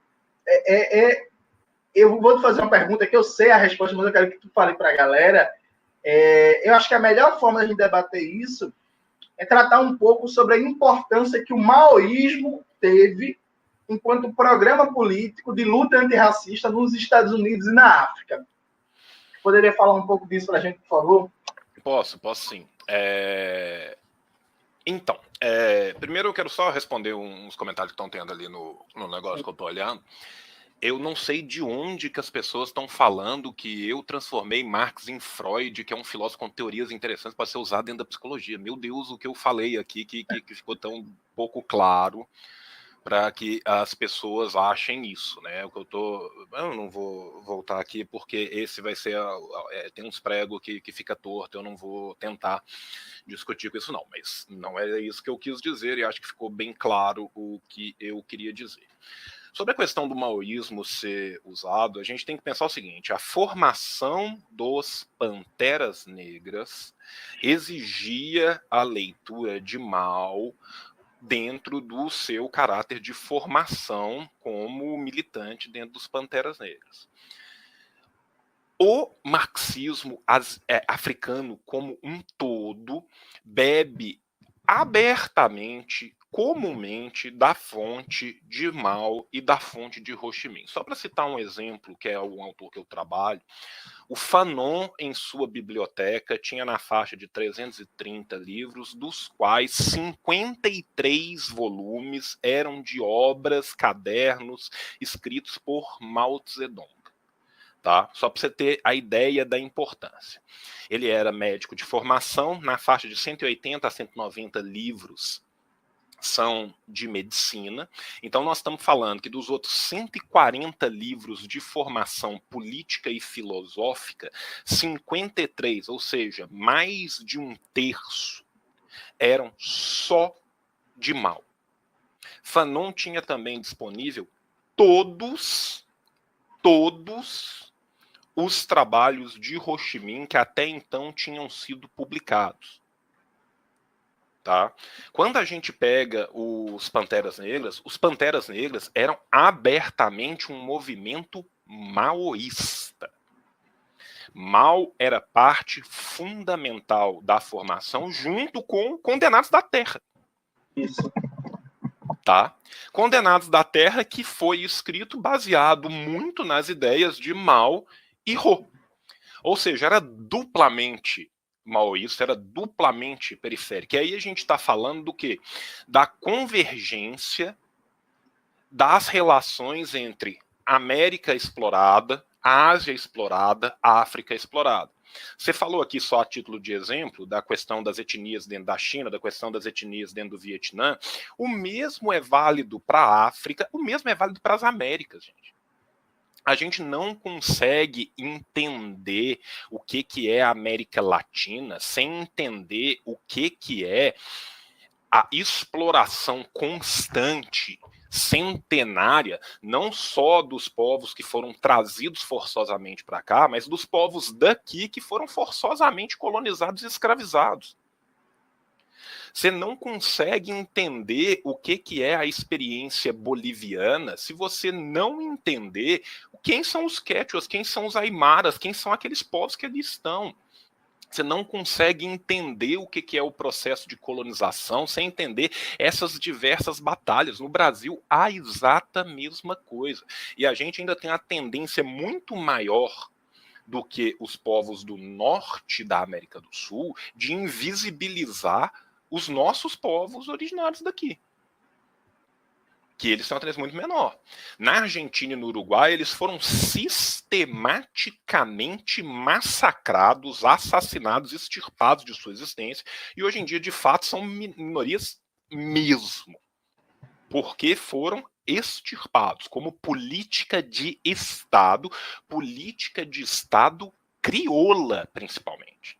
eu vou te fazer uma pergunta que eu sei a resposta, mas eu quero que tu fale para a galera. Eu acho que a melhor forma de a gente debater isso é tratar um pouco sobre a importância que o maoísmo teve enquanto programa político de luta antirracista nos Estados Unidos e na África. Poderia falar um pouco disso para a gente, por favor? Posso sim. Então, primeiro eu quero só responder uns comentários que estão tendo ali no negócio que eu estou olhando. Eu não sei de onde que as pessoas estão falando que eu transformei Marx em Freud, que é um filósofo com teorias interessantes para ser usado dentro da psicologia. Meu Deus, o que eu falei aqui que ficou tão pouco claro para que as pessoas achem isso, né? O que eu não vou voltar aqui porque esse vai ser tem uns pregos que fica torto. Eu não vou tentar discutir com isso não, mas não é isso que eu quis dizer e acho que ficou bem claro o que eu queria dizer. Sobre a questão do maoísmo ser usado, a gente tem que pensar o seguinte: a formação dos Panteras Negras exigia a leitura de Mao dentro do seu caráter de formação como militante dentro dos Panteras Negras. O marxismo africano como um todo bebe abertamente, comumente, da fonte de Mao e da fonte de Ho Chi Minh. Só para citar um exemplo, que é um autor que eu trabalho, o Fanon, em sua biblioteca, tinha na faixa de 330 livros, dos quais 53 volumes eram de obras, cadernos, escritos por Mao Zedong. Tá? Só para você ter a ideia da importância. Ele era médico de formação, na faixa de 180 a 190 livros são de medicina. Então nós estamos falando que dos outros 140 livros de formação política e filosófica, 53, ou seja, mais de um terço, eram só de Mao. Fanon tinha também disponível todos os trabalhos de Ho Chi Minh que até então tinham sido publicados. Tá? Quando a gente pega os Panteras Negras eram abertamente um movimento maoísta. Mao era parte fundamental da formação junto com Condenados da Terra. Isso. Tá? Condenados da Terra, que foi escrito baseado muito nas ideias de Mao e Ho. Ou seja, era duplamente maoísta, era duplamente periférico. E aí a gente está falando do quê? Da convergência das relações entre América explorada, Ásia explorada, África explorada. Você falou aqui só a título de exemplo da questão das etnias dentro da China, da questão das etnias dentro do Vietnã. O mesmo é válido para a África, o mesmo é válido para as Américas, gente. A gente não consegue entender o que é a América Latina sem entender o que é a exploração constante, centenária, não só dos povos que foram trazidos forçosamente para cá, mas dos povos daqui que foram forçosamente colonizados e escravizados. Você não consegue entender o que é a experiência boliviana se você não entender quem são os quechuas, quem são os aimaras, quem são aqueles povos que ali estão. Você não consegue entender o que é o processo de colonização sem entender essas diversas batalhas. No Brasil, a exata mesma coisa. E a gente ainda tem uma tendência muito maior do que os povos do norte da América do Sul de invisibilizar os nossos povos originários daqui. Que eles têm uma tendência muito menor. Na Argentina e no Uruguai, eles foram sistematicamente massacrados, assassinados, extirpados de sua existência, e hoje em dia, de fato, são minorias mesmo, porque foram extirpados como política de Estado crioula, principalmente.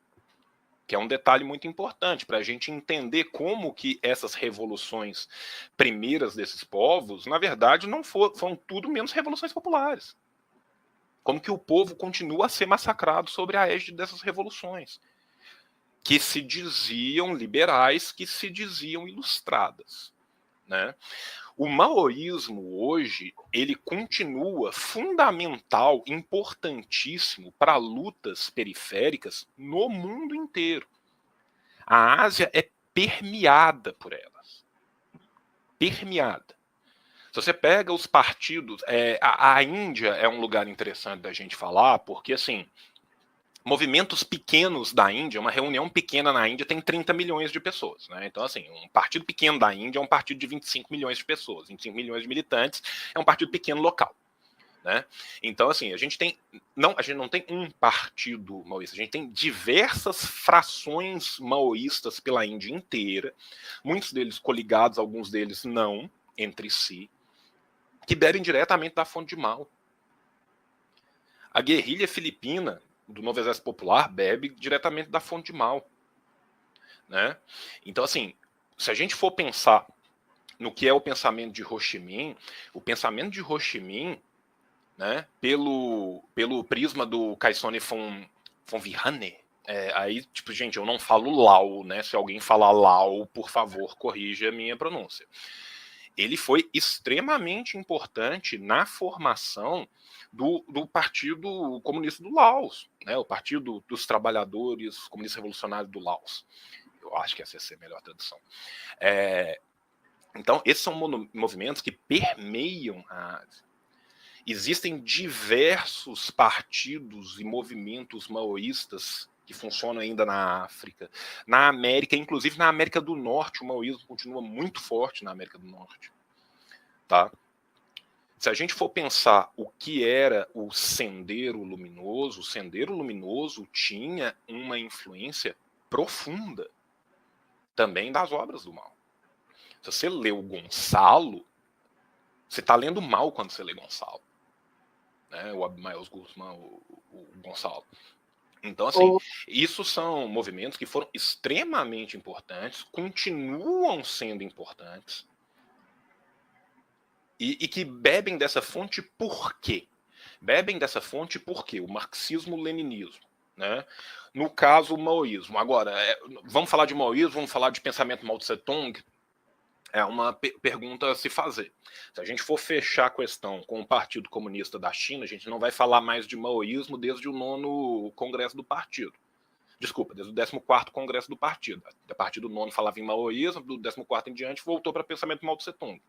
Que é um detalhe muito importante para a gente entender como que essas revoluções primeiras desses povos, na verdade, não foram tudo menos revoluções populares. Como que o povo continua a ser massacrado sobre a égide dessas revoluções, que se diziam liberais, que se diziam ilustradas. né? O maoísmo hoje, ele continua fundamental, importantíssimo para lutas periféricas no mundo inteiro. A Ásia é permeada por elas. Permeada. Se você pega os partidos, a Índia é um lugar interessante da gente falar, porque assim, movimentos pequenos da Índia, uma reunião pequena na Índia tem 30 milhões de pessoas, né? Então, assim, um partido pequeno da Índia é um partido de 25 milhões de pessoas, 25 milhões de militantes, é um partido pequeno local, né? Então, assim, a gente não tem um partido maoísta, a gente tem diversas frações maoístas pela Índia inteira, muitos deles coligados, alguns deles não, entre si, que bebem diretamente da fonte de Mao. A guerrilha filipina do Novo Exército Popular bebe diretamente da fonte de Mao, né? Então, assim, se a gente for pensar no que é o pensamento de Ho Chi Minh, o pensamento de Ho Chi Minh, né, pelo prisma do Kaisone von Vihane, aí, tipo, gente, eu não falo Lao, né? Se alguém falar Lao, por favor, corrija a minha pronúncia. Ele foi extremamente importante na formação do Partido Comunista do Laos, né, o Partido dos Trabalhadores Comunistas Revolucionários do Laos. Eu acho que essa ia ser a melhor tradução. Então, esses são movimentos que permeiam a Ásia. Existem diversos partidos e movimentos maoístas que funcionam ainda na África, na América, inclusive na América do Norte, o maoísmo continua muito forte na América do Norte. Tá? Se a gente for pensar o que era o Sendero Luminoso tinha uma influência profunda também das obras do Mao. Se você lê o Gonçalo, você está lendo mal quando você lê Gonçalo. Né? O Abimael Guzmán, o Gonçalo. Então, assim, isso são movimentos que foram extremamente importantes, continuam sendo importantes, e que bebem dessa fonte por quê? Bebem dessa fonte porque o marxismo-leninismo, né? No caso, o maoísmo. Agora, vamos falar de maoísmo, vamos falar de pensamento Mao Tse-tung? É uma pergunta a se fazer. Se a gente for fechar a questão com o Partido Comunista da China, a gente não vai falar mais de maoísmo desde o 9º Congresso do Partido. Desculpa, desde o 14º Congresso do Partido. A partir do 9º falava em maoísmo, do 14º em diante voltou para pensamento Mao Tse-tung.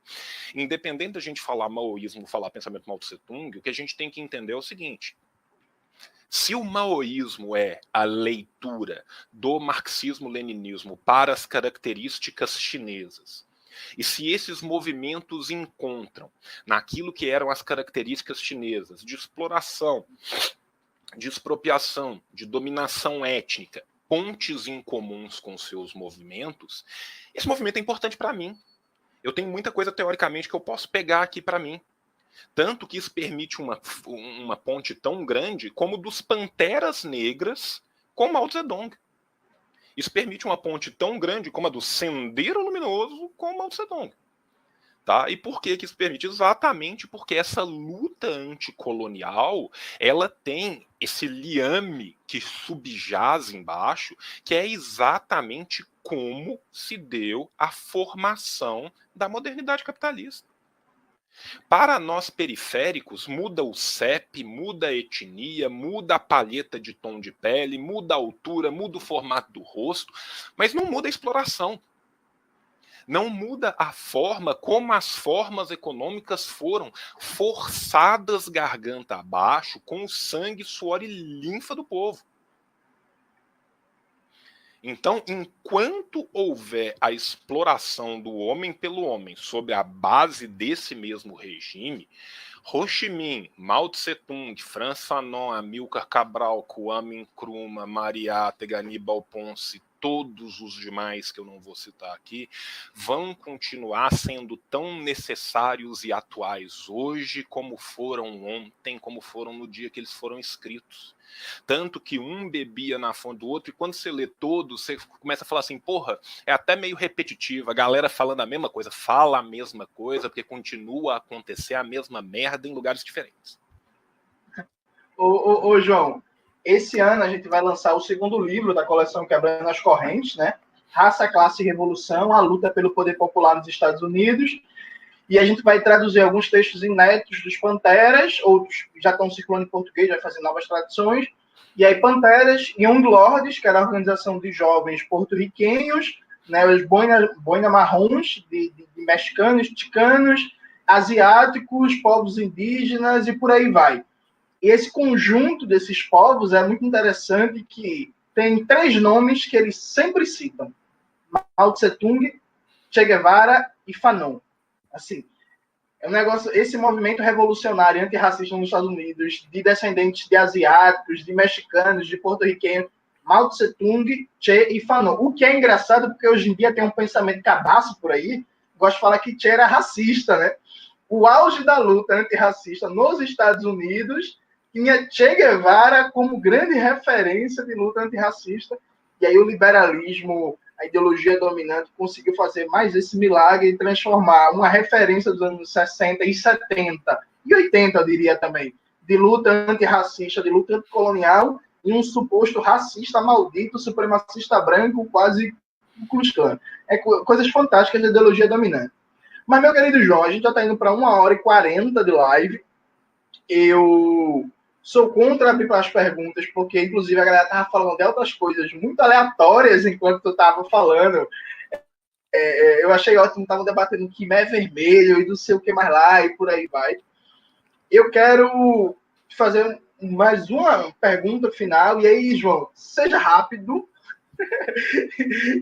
Independente da gente falar maoísmo ou falar pensamento Mao Tse-tung, o que a gente tem que entender é o seguinte: se o maoísmo é a leitura do marxismo-leninismo para as características chinesas, e se esses movimentos encontram naquilo que eram as características chinesas de exploração, de expropriação, de dominação étnica, pontes incomuns com seus movimentos, esse movimento é importante para mim. Eu tenho muita coisa teoricamente que eu posso pegar aqui para mim. Tanto que isso permite uma ponte tão grande como dos Panteras Negras com Mao Zedong. Isso permite uma ponte tão grande como a do Sendero Luminoso com Mao Zedong. Tá? E por que isso permite? Exatamente porque essa luta anticolonial, ela tem esse liame que subjaz embaixo, que é exatamente como se deu a formação da modernidade capitalista. Para nós periféricos, muda o CEP, muda a etnia, muda a palheta de tom de pele, muda a altura, muda o formato do rosto, mas não muda a exploração. Não muda a forma como as formas econômicas foram forçadas garganta abaixo com o sangue, suor e linfa do povo. Então, enquanto houver a exploração do homem pelo homem sob a base desse mesmo regime, Ho Chi Minh, Mao Tse-tung, Franz Fanon, Amilcar Cabral, Kwame Nkrumah, Mariátegui, Aníbal Ponce, todos os demais que eu não vou citar aqui, vão continuar sendo tão necessários e atuais hoje como foram ontem, como foram no dia que eles foram escritos. Tanto que um bebia na fonte do outro, e quando você lê todos, você começa a falar assim, porra, é até meio repetitivo, a galera falando a mesma coisa, fala a mesma coisa, porque continua a acontecer a mesma merda em lugares diferentes. Ô, João, esse ano a gente vai lançar o segundo livro da coleção Quebrando as Correntes, né? Raça, Classe e Revolução, a luta pelo poder popular nos Estados Unidos. E a gente vai traduzir alguns textos inéditos dos Panteras, outros já estão circulando em português, vai fazer novas traduções. E aí, Panteras, Young Lords, que era a organização de jovens porto-riquenhos, né, os boina marrons, de mexicanos, ticanos, asiáticos, povos indígenas e por aí vai. E esse conjunto desses povos é muito interessante, que tem 3 nomes que eles sempre citam: Mao Tse-tung, Che Guevara e Fanon. Assim, é um negócio, esse movimento revolucionário antirracista nos Estados Unidos, de descendentes de asiáticos, de mexicanos, de porto-riquenhos, Mao Tse-tung, Che e Fanon. O que é engraçado, porque hoje em dia tem um pensamento cabaço por aí, gosto de falar que Che era racista, né? O auge da luta antirracista nos Estados Unidos tinha Che Guevara como grande referência de luta antirracista, e aí o liberalismo, a ideologia dominante, conseguiu fazer mais esse milagre e transformar uma referência dos anos 60 e 70, e 80, eu diria também, de luta antirracista, de luta anticolonial, em um suposto racista maldito, supremacista branco, quase um Klux Klan. É coisas fantásticas da ideologia dominante. Mas, meu querido João, a gente já está indo para 1h40 de live. Eu sou contra abrir para as perguntas, porque, inclusive, a galera estava falando de outras coisas muito aleatórias enquanto tu estava falando. Eu achei ótimo, estavam debatendo o que é vermelho e não sei o que mais lá e por aí vai. Eu quero fazer mais uma pergunta final, e aí, João, seja rápido.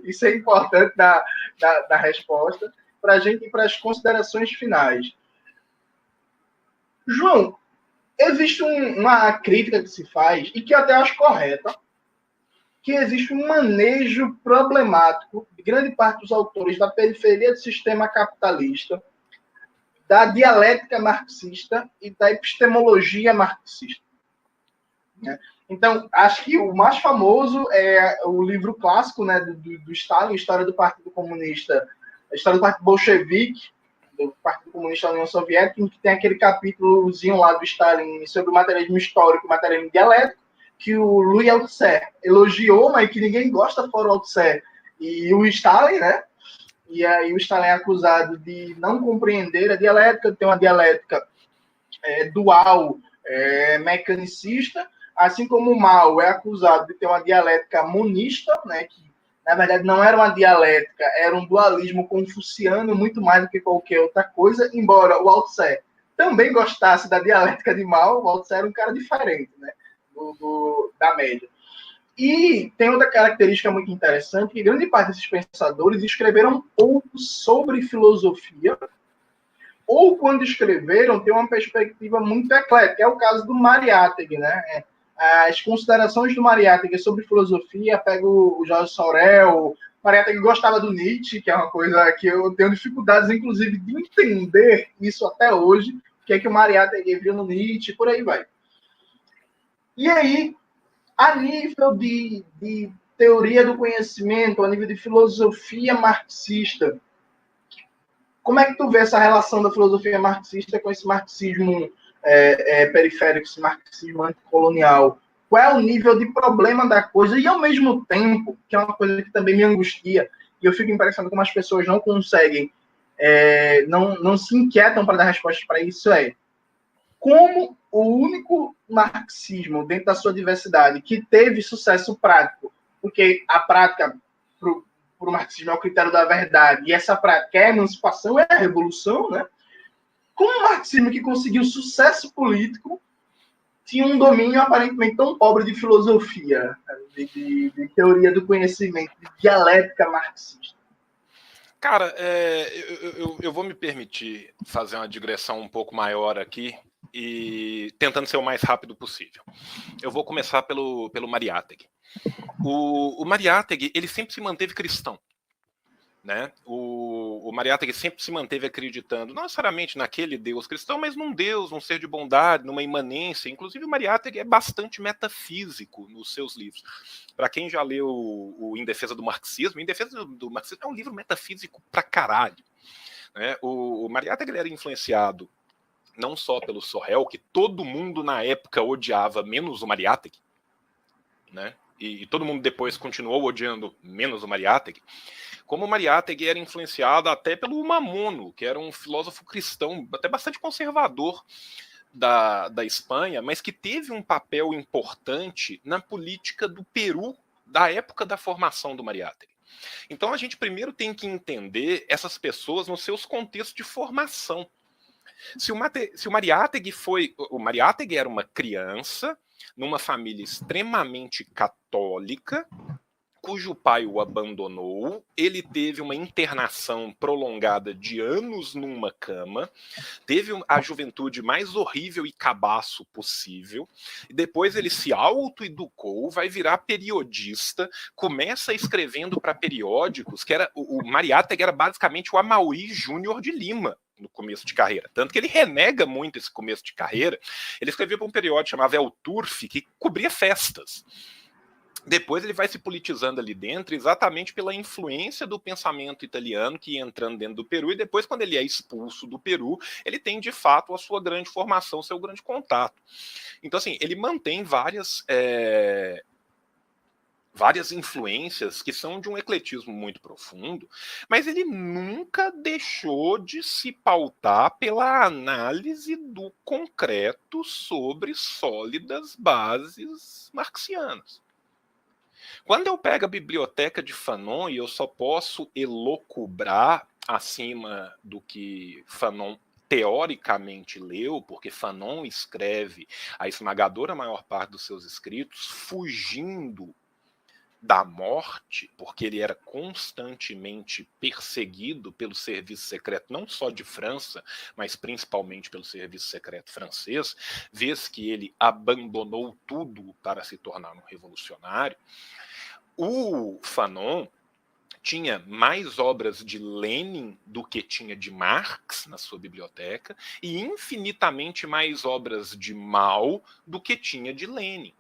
Isso é importante da resposta, para a gente ir para as considerações finais. João, existe uma crítica que se faz, e que eu até acho correta, que existe um manejo problemático de grande parte dos autores da periferia do sistema capitalista, da dialética marxista e da epistemologia marxista. Então, acho que o mais famoso é o livro clássico, né, do Stalin, História do Partido Comunista, a História do Partido Bolchevique, do Partido Comunista da União Soviética, em que tem aquele capítulozinho lá do Stalin sobre o materialismo histórico e o materialismo dialético, que o Louis Althusser elogiou, mas que ninguém gosta fora o Althusser e o Stalin, né? E aí o Stalin é acusado de não compreender a dialética, de ter uma dialética dual, mecanicista, assim como o Mao é acusado de ter uma dialética monista, né, que na verdade não era uma dialética, era um dualismo confuciano muito mais do que qualquer outra coisa, embora o Althusser também gostasse da dialética de Mao, o Althusser era um cara diferente, né, da média. E tem outra característica muito interessante, que grande parte desses pensadores escreveram pouco sobre filosofia, ou quando escreveram, tem uma perspectiva muito eclética. É o caso do Mariátegui, né? As considerações do Mariátegui sobre filosofia, pego o Jorge Sorel. Mariátegui gostava do Nietzsche, que é uma coisa que eu tenho dificuldades, inclusive, de entender isso até hoje, o que é que o Mariátegui viu no Nietzsche, por aí vai. E aí, a nível de teoria do conhecimento, a nível de filosofia marxista, como é que tu vê essa relação da filosofia marxista com esse marxismo periférico, esse marxismo anticolonial? Qual é o nível de problema da coisa? E, ao mesmo tempo, que é uma coisa que também me angustia, e eu fico impressionado como as pessoas não conseguem, não se inquietam para dar respostas para isso, como o único marxismo, dentro da sua diversidade, que teve sucesso prático, porque a prática para o marxismo é o critério da verdade, e essa prática é a emancipação, é a revolução, né? Como o marxismo que conseguiu sucesso político tinha um domínio aparentemente tão pobre de filosofia, de teoria do conhecimento, de dialética marxista? Cara, eu vou me permitir fazer uma digressão um pouco maior aqui e tentando ser o mais rápido possível. Eu vou começar pelo Mariátegui. O Mariátegui, ele sempre se manteve cristão, né? O Mariátegui sempre se manteve acreditando, não necessariamente naquele Deus cristão, mas num Deus, num ser de bondade, numa imanência. Inclusive, o Mariátegui é bastante metafísico nos seus livros. Para quem já leu o Em Defesa do Marxismo, Em Defesa do Marxismo é um livro metafísico pra caralho, né? O Mariátegui era influenciado não só pelo Sorel, que todo mundo na época odiava, menos o Mariátegui, né? e todo mundo depois continuou odiando menos o Mariátegui, como o Mariátegui era influenciado até pelo Unamuno, que era um filósofo cristão até bastante conservador da Espanha, mas que teve um papel importante na política do Peru da época da formação do Mariátegui. Então a gente primeiro tem que entender essas pessoas nos seus contextos de formação. Se o Mariátegui o Mariátegui era uma criança numa família extremamente católica, cujo pai o abandonou, ele teve uma internação prolongada de anos numa cama, teve a juventude mais horrível e cabaço possível, e depois ele se autoeducou, vai virar periodista, começa escrevendo para periódicos, que era o Mariátegui era basicamente o Amaury Júnior de Lima, no começo de carreira. Tanto que ele renega muito esse começo de carreira. Ele escrevia para um periódico chamado El Turf, que cobria festas. Depois ele vai se politizando ali dentro exatamente pela influência do pensamento italiano que ia entrando dentro do Peru, e depois, quando ele é expulso do Peru, ele tem de fato a sua grande formação, seu grande contato. Então, assim, ele mantém várias influências que são de um ecletismo muito profundo, mas ele nunca deixou de se pautar pela análise do concreto sobre sólidas bases marxianas. Quando eu pego a biblioteca de Fanon, e eu só posso elocubrar acima do que Fanon teoricamente leu, porque Fanon escreve a esmagadora maior parte dos seus escritos fugindo da morte, porque ele era constantemente perseguido pelo serviço secreto, não só de França, mas principalmente pelo serviço secreto francês, vez que ele abandonou tudo para se tornar um revolucionário. O Fanon tinha mais obras de Lenin do que tinha de Marx na sua biblioteca, e infinitamente mais obras de Mao do que tinha de Lenin.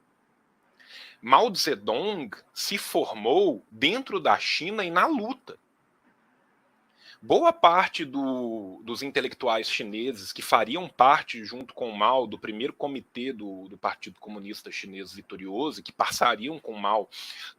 Mao Zedong se formou dentro da China e na luta. Boa parte dos intelectuais chineses que fariam parte, junto com Mao, do primeiro comitê do Partido Comunista Chinês vitorioso, que passariam com Mao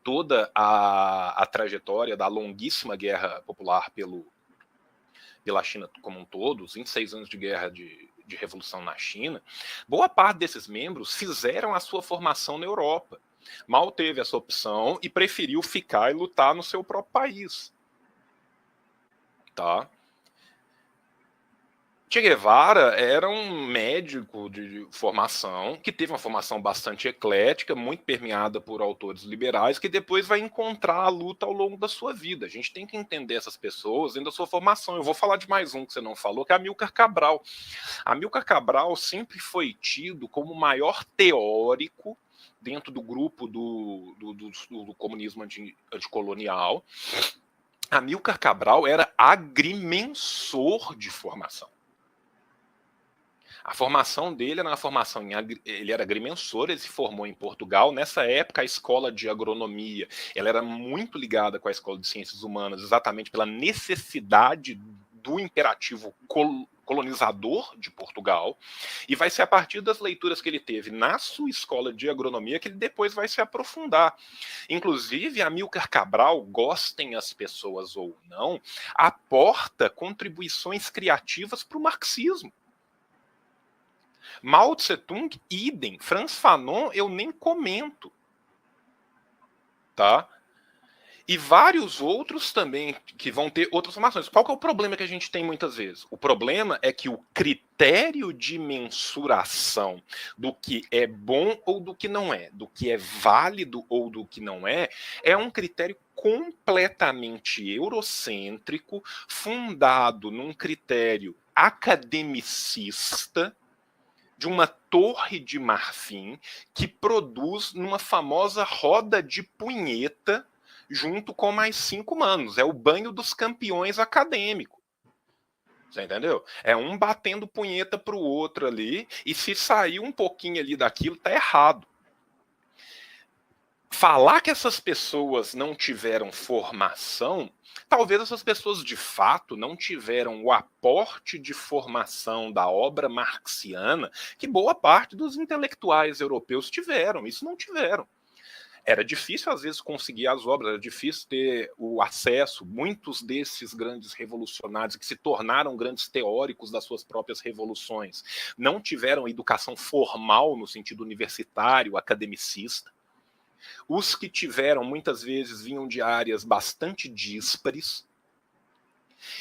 toda a trajetória da longuíssima guerra popular pela China como um todo, os 26 anos de guerra de revolução na China, boa parte desses membros fizeram a sua formação na Europa. Mao teve essa opção e preferiu ficar e lutar no seu próprio país. Tá? Che Guevara era um médico de formação, que teve uma formação bastante eclética, muito permeada por autores liberais, que depois vai encontrar a luta ao longo da sua vida. A gente tem que entender essas pessoas dentro da sua formação. Eu vou falar de mais um que você não falou, que é Amílcar Cabral. Amílcar Cabral sempre foi tido como o maior teórico dentro do grupo do comunismo anticolonial. Amílcar Cabral era agrimensor de formação. A formação dele era uma formação, ele era agrimensor, ele se formou em Portugal. Nessa época, a escola de agronomia ela era muito ligada com a escola de ciências humanas, exatamente pela necessidade do imperativo colonizador de Portugal, e vai ser a partir das leituras que ele teve na sua escola de agronomia que ele depois vai se aprofundar. Inclusive, Amílcar Cabral, gostem as pessoas ou não, aporta contribuições criativas para o marxismo. Mao Tse-tung, idem. Frantz Fanon, eu nem comento. Tá? E vários outros também que vão ter outras formações. Qual que é o problema que a gente tem muitas vezes? O problema é que o critério de mensuração do que é bom ou do que não é, do que é válido ou do que não é um critério completamente eurocêntrico, fundado num critério academicista, de uma torre de marfim que produz numa famosa roda de punheta junto com mais 5 manos. É o banho dos campeões acadêmico. Você entendeu? É um batendo punheta pro outro ali, e se sair um pouquinho ali daquilo, tá errado. Falar que essas pessoas não tiveram formação, talvez essas pessoas de fato não tiveram o aporte de formação da obra marxiana que boa parte dos intelectuais europeus tiveram. Isso não tiveram. Era difícil, às vezes, conseguir as obras, era difícil ter o acesso. Muitos desses grandes revolucionários, que se tornaram grandes teóricos das suas próprias revoluções, não tiveram educação formal no sentido universitário, academicista. Os que tiveram, muitas vezes, vinham de áreas bastante díspares.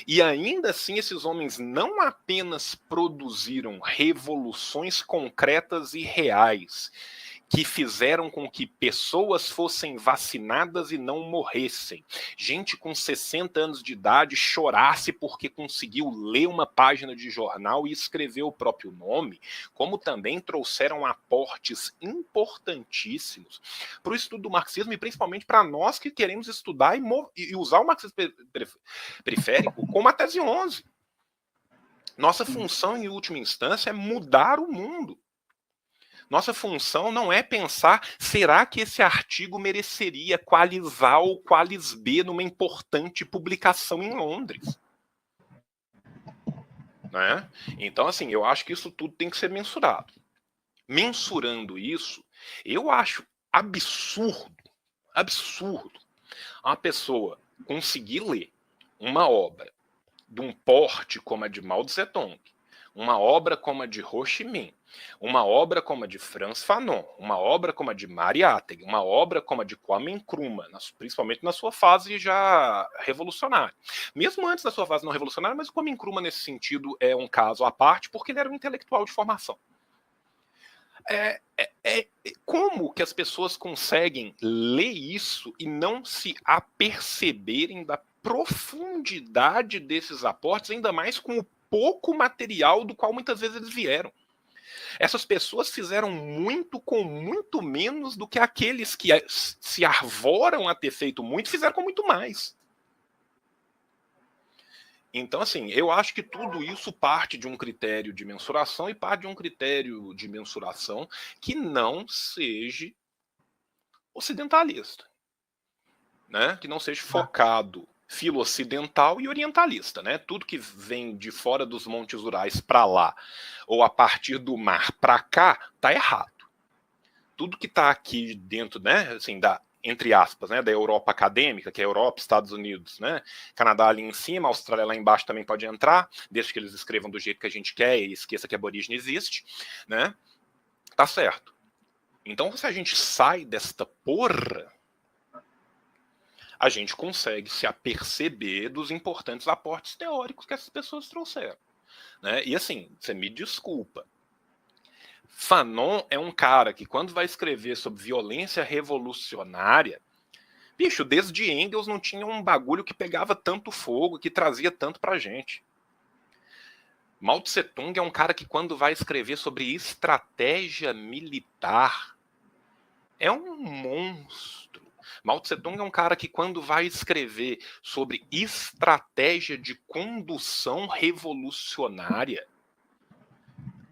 E ainda assim, esses homens não apenas produziram revoluções concretas e reais, que fizeram com que pessoas fossem vacinadas e não morressem. Gente com 60 anos de idade chorasse porque conseguiu ler uma página de jornal e escrever o próprio nome, como também trouxeram aportes importantíssimos para o estudo do marxismo e principalmente para nós que queremos estudar e usar o marxismo periférico como a tese 11. Nossa função, em última instância, é mudar o mundo. Nossa função não é pensar, será que esse artigo mereceria qualis A ou qualis B numa importante publicação em Londres? Né? Então, assim, eu acho que isso tudo tem que ser mensurado. Mensurando isso, eu acho absurdo uma pessoa conseguir ler uma obra de um porte como a de Mao Tse-tung, uma obra como a de Ho Chi Minh, uma obra como a de Frantz Fanon, uma obra como a de Mariátegui, uma obra como a de Kwame Nkrumah, principalmente na sua fase já revolucionária. Mesmo antes da sua fase não revolucionária, mas o Kwame Nkrumah, nesse sentido, é um caso à parte, porque ele era um intelectual de formação. Como que as pessoas conseguem ler isso e não se aperceberem da profundidade desses aportes, ainda mais com o pouco material do qual muitas vezes eles vieram? Essas pessoas fizeram muito com muito menos do que aqueles que se arvoram a ter feito muito fizeram com muito mais. Então, assim, eu acho que tudo isso parte de um critério de mensuração e parte de um critério de mensuração que não seja ocidentalista, né? Que não seja focado filo-ocidental e orientalista, né? Tudo que vem de fora dos montes Urais para lá, ou a partir do mar para cá, tá errado. Tudo que está aqui dentro, né, assim, entre aspas, né, da Europa acadêmica, que é Europa, Estados Unidos, né, Canadá ali em cima, Austrália lá embaixo também pode entrar, desde que eles escrevam do jeito que a gente quer e esqueça que a aborígene existe, né? Tá certo. Então, se a gente sai desta porra, a gente consegue se aperceber dos importantes aportes teóricos que essas pessoas trouxeram, né? E assim, você me desculpa, Fanon é um cara que, quando vai escrever sobre violência revolucionária, bicho, desde Engels não tinha um bagulho que pegava tanto fogo, que trazia tanto pra gente. Mao Tse Tung é um cara que, quando vai escrever sobre estratégia militar, é um monstro. Mao Tse Tung é um cara que, quando vai escrever sobre estratégia de condução revolucionária,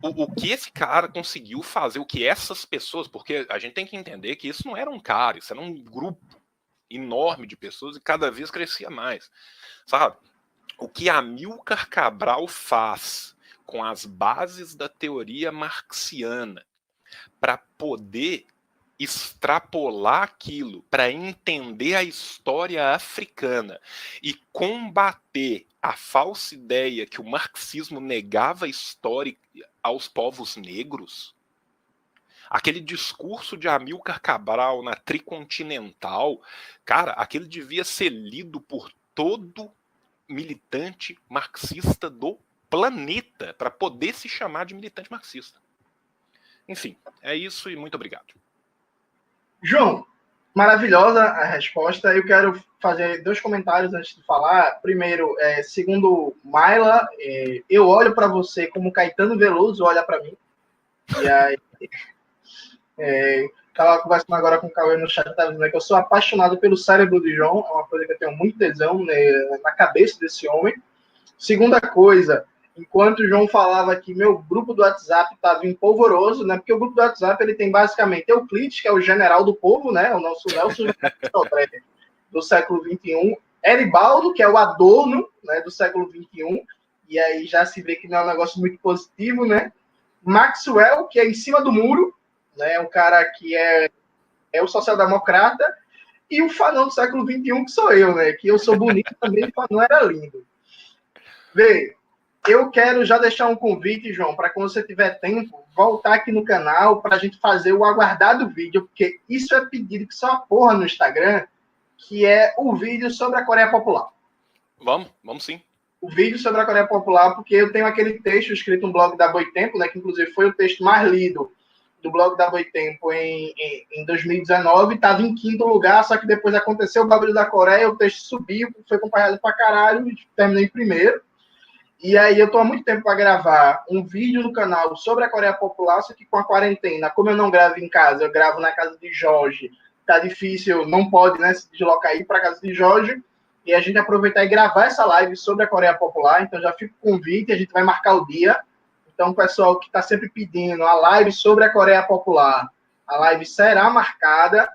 o que esse cara conseguiu fazer, o que essas pessoas, porque a gente tem que entender que isso não era um cara, isso era um grupo enorme de pessoas e cada vez crescia mais, sabe? O que Amílcar Cabral faz com as bases da teoria marxiana para poder extrapolar aquilo, para entender a história africana e combater a falsa ideia que o marxismo negava a história aos povos negros, aquele discurso de Amílcar Cabral na Tricontinental, cara, aquele devia ser lido por todo militante marxista do planeta para poder se chamar de militante marxista. Enfim, é isso e muito obrigado. João, maravilhosa a resposta. Eu quero fazer 2 comentários antes de falar. Primeiro, segundo Maila, eu olho para você como Caetano Veloso olha para mim. E aí, estava conversando agora com o Cauê no chat, tá dizendo que eu sou apaixonado pelo cérebro de João, é uma coisa que eu tenho muito tesão, né, na cabeça desse homem. Segunda coisa, enquanto o João falava que meu grupo do WhatsApp estava empolvoroso, né? Porque o grupo do WhatsApp ele tem basicamente Euclides, que é o general do povo, né? O nosso Nelson do século XXI, Eribaldo, que é o Adorno, né, do século XXI, e aí já se vê que não é um negócio muito positivo, né? Maxwell, que é em cima do muro, né? Um cara que é é o social-democrata e o Fanon do século XXI, que sou eu, né? Que eu sou bonito também, o Fanon era lindo. Vê, eu quero já deixar um convite, João, para quando você tiver tempo, voltar aqui no canal para a gente fazer o aguardado vídeo, porque isso é pedido que só a porra no Instagram, que é o vídeo sobre a Coreia Popular. Vamos sim. O vídeo sobre a Coreia Popular, porque eu tenho aquele texto escrito no blog da Boitempo, né, que inclusive foi o texto mais lido do blog da Boitempo em 2019, estava em 5º lugar, só que depois aconteceu o bagulho da Coreia, o texto subiu, foi comparado pra caralho, e terminei em primeiro. E aí eu tô há muito tempo para gravar um vídeo no canal sobre a Coreia Popular, só que com a quarentena, como eu não gravo em casa, eu gravo na casa de Jorge, tá difícil, não pode, né, se deslocar aí para casa de Jorge, e a gente aproveitar e gravar essa live sobre a Coreia Popular, então já fica o convite, a gente vai marcar o dia. Então, o pessoal que está sempre pedindo a live sobre a Coreia Popular, a live será marcada.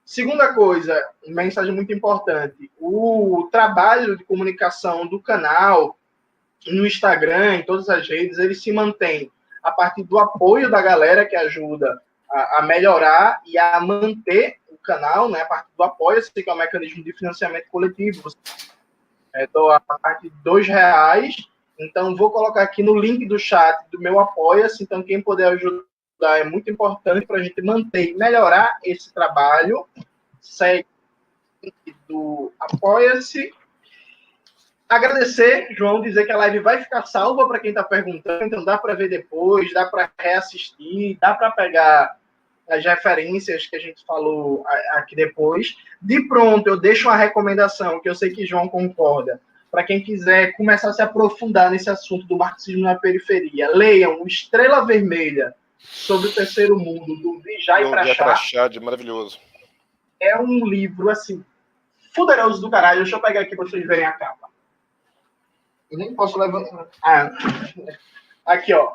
Segunda coisa, mensagem muito importante, o trabalho de comunicação do canal, no Instagram, em todas as redes, ele se mantém a partir do apoio da galera que ajuda a melhorar e a manter o canal, né, a partir do apoio, que é o mecanismo de financiamento coletivo. Estou a partir de R$2, então vou colocar aqui no link do chat do meu Apoia-se, então quem puder ajudar é muito importante para a gente manter e melhorar esse trabalho. Segue do Apoia-se. Agradecer, João, dizer que a live vai ficar salva para quem está perguntando, então dá para ver depois, dá para reassistir, dá para pegar as referências que a gente falou aqui depois. De pronto, eu deixo uma recomendação, que eu sei que João concorda, para quem quiser começar a se aprofundar nesse assunto do marxismo na periferia. Leiam o Estrela Vermelha sobre o Terceiro Mundo, do Vijay Prashad. Maravilhoso. É um livro, assim, fuderoso do caralho. Deixa eu pegar aqui para vocês verem a capa. Eu nem posso levantar. Aqui, ó.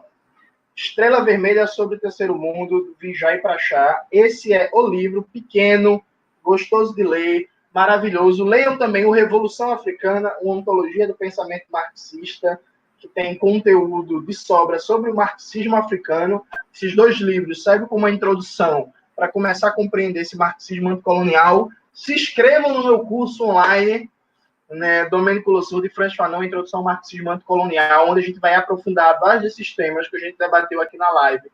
Estrela Vermelha sobre o Terceiro Mundo, do Vijay Prashad. Esse é o livro pequeno, gostoso de ler, maravilhoso. Leiam também o Revolução Africana, uma ontologia do pensamento marxista, que tem conteúdo de sobra sobre o marxismo africano. Esses 2 livros servem como uma introdução para começar a compreender esse marxismo anticolonial. Se inscrevam no meu curso online, né, Domênico Losurdo e Franz Fanon, Introdução ao Marxismo Anticolonial, onde a gente vai aprofundar vários desses temas que a gente debateu aqui na live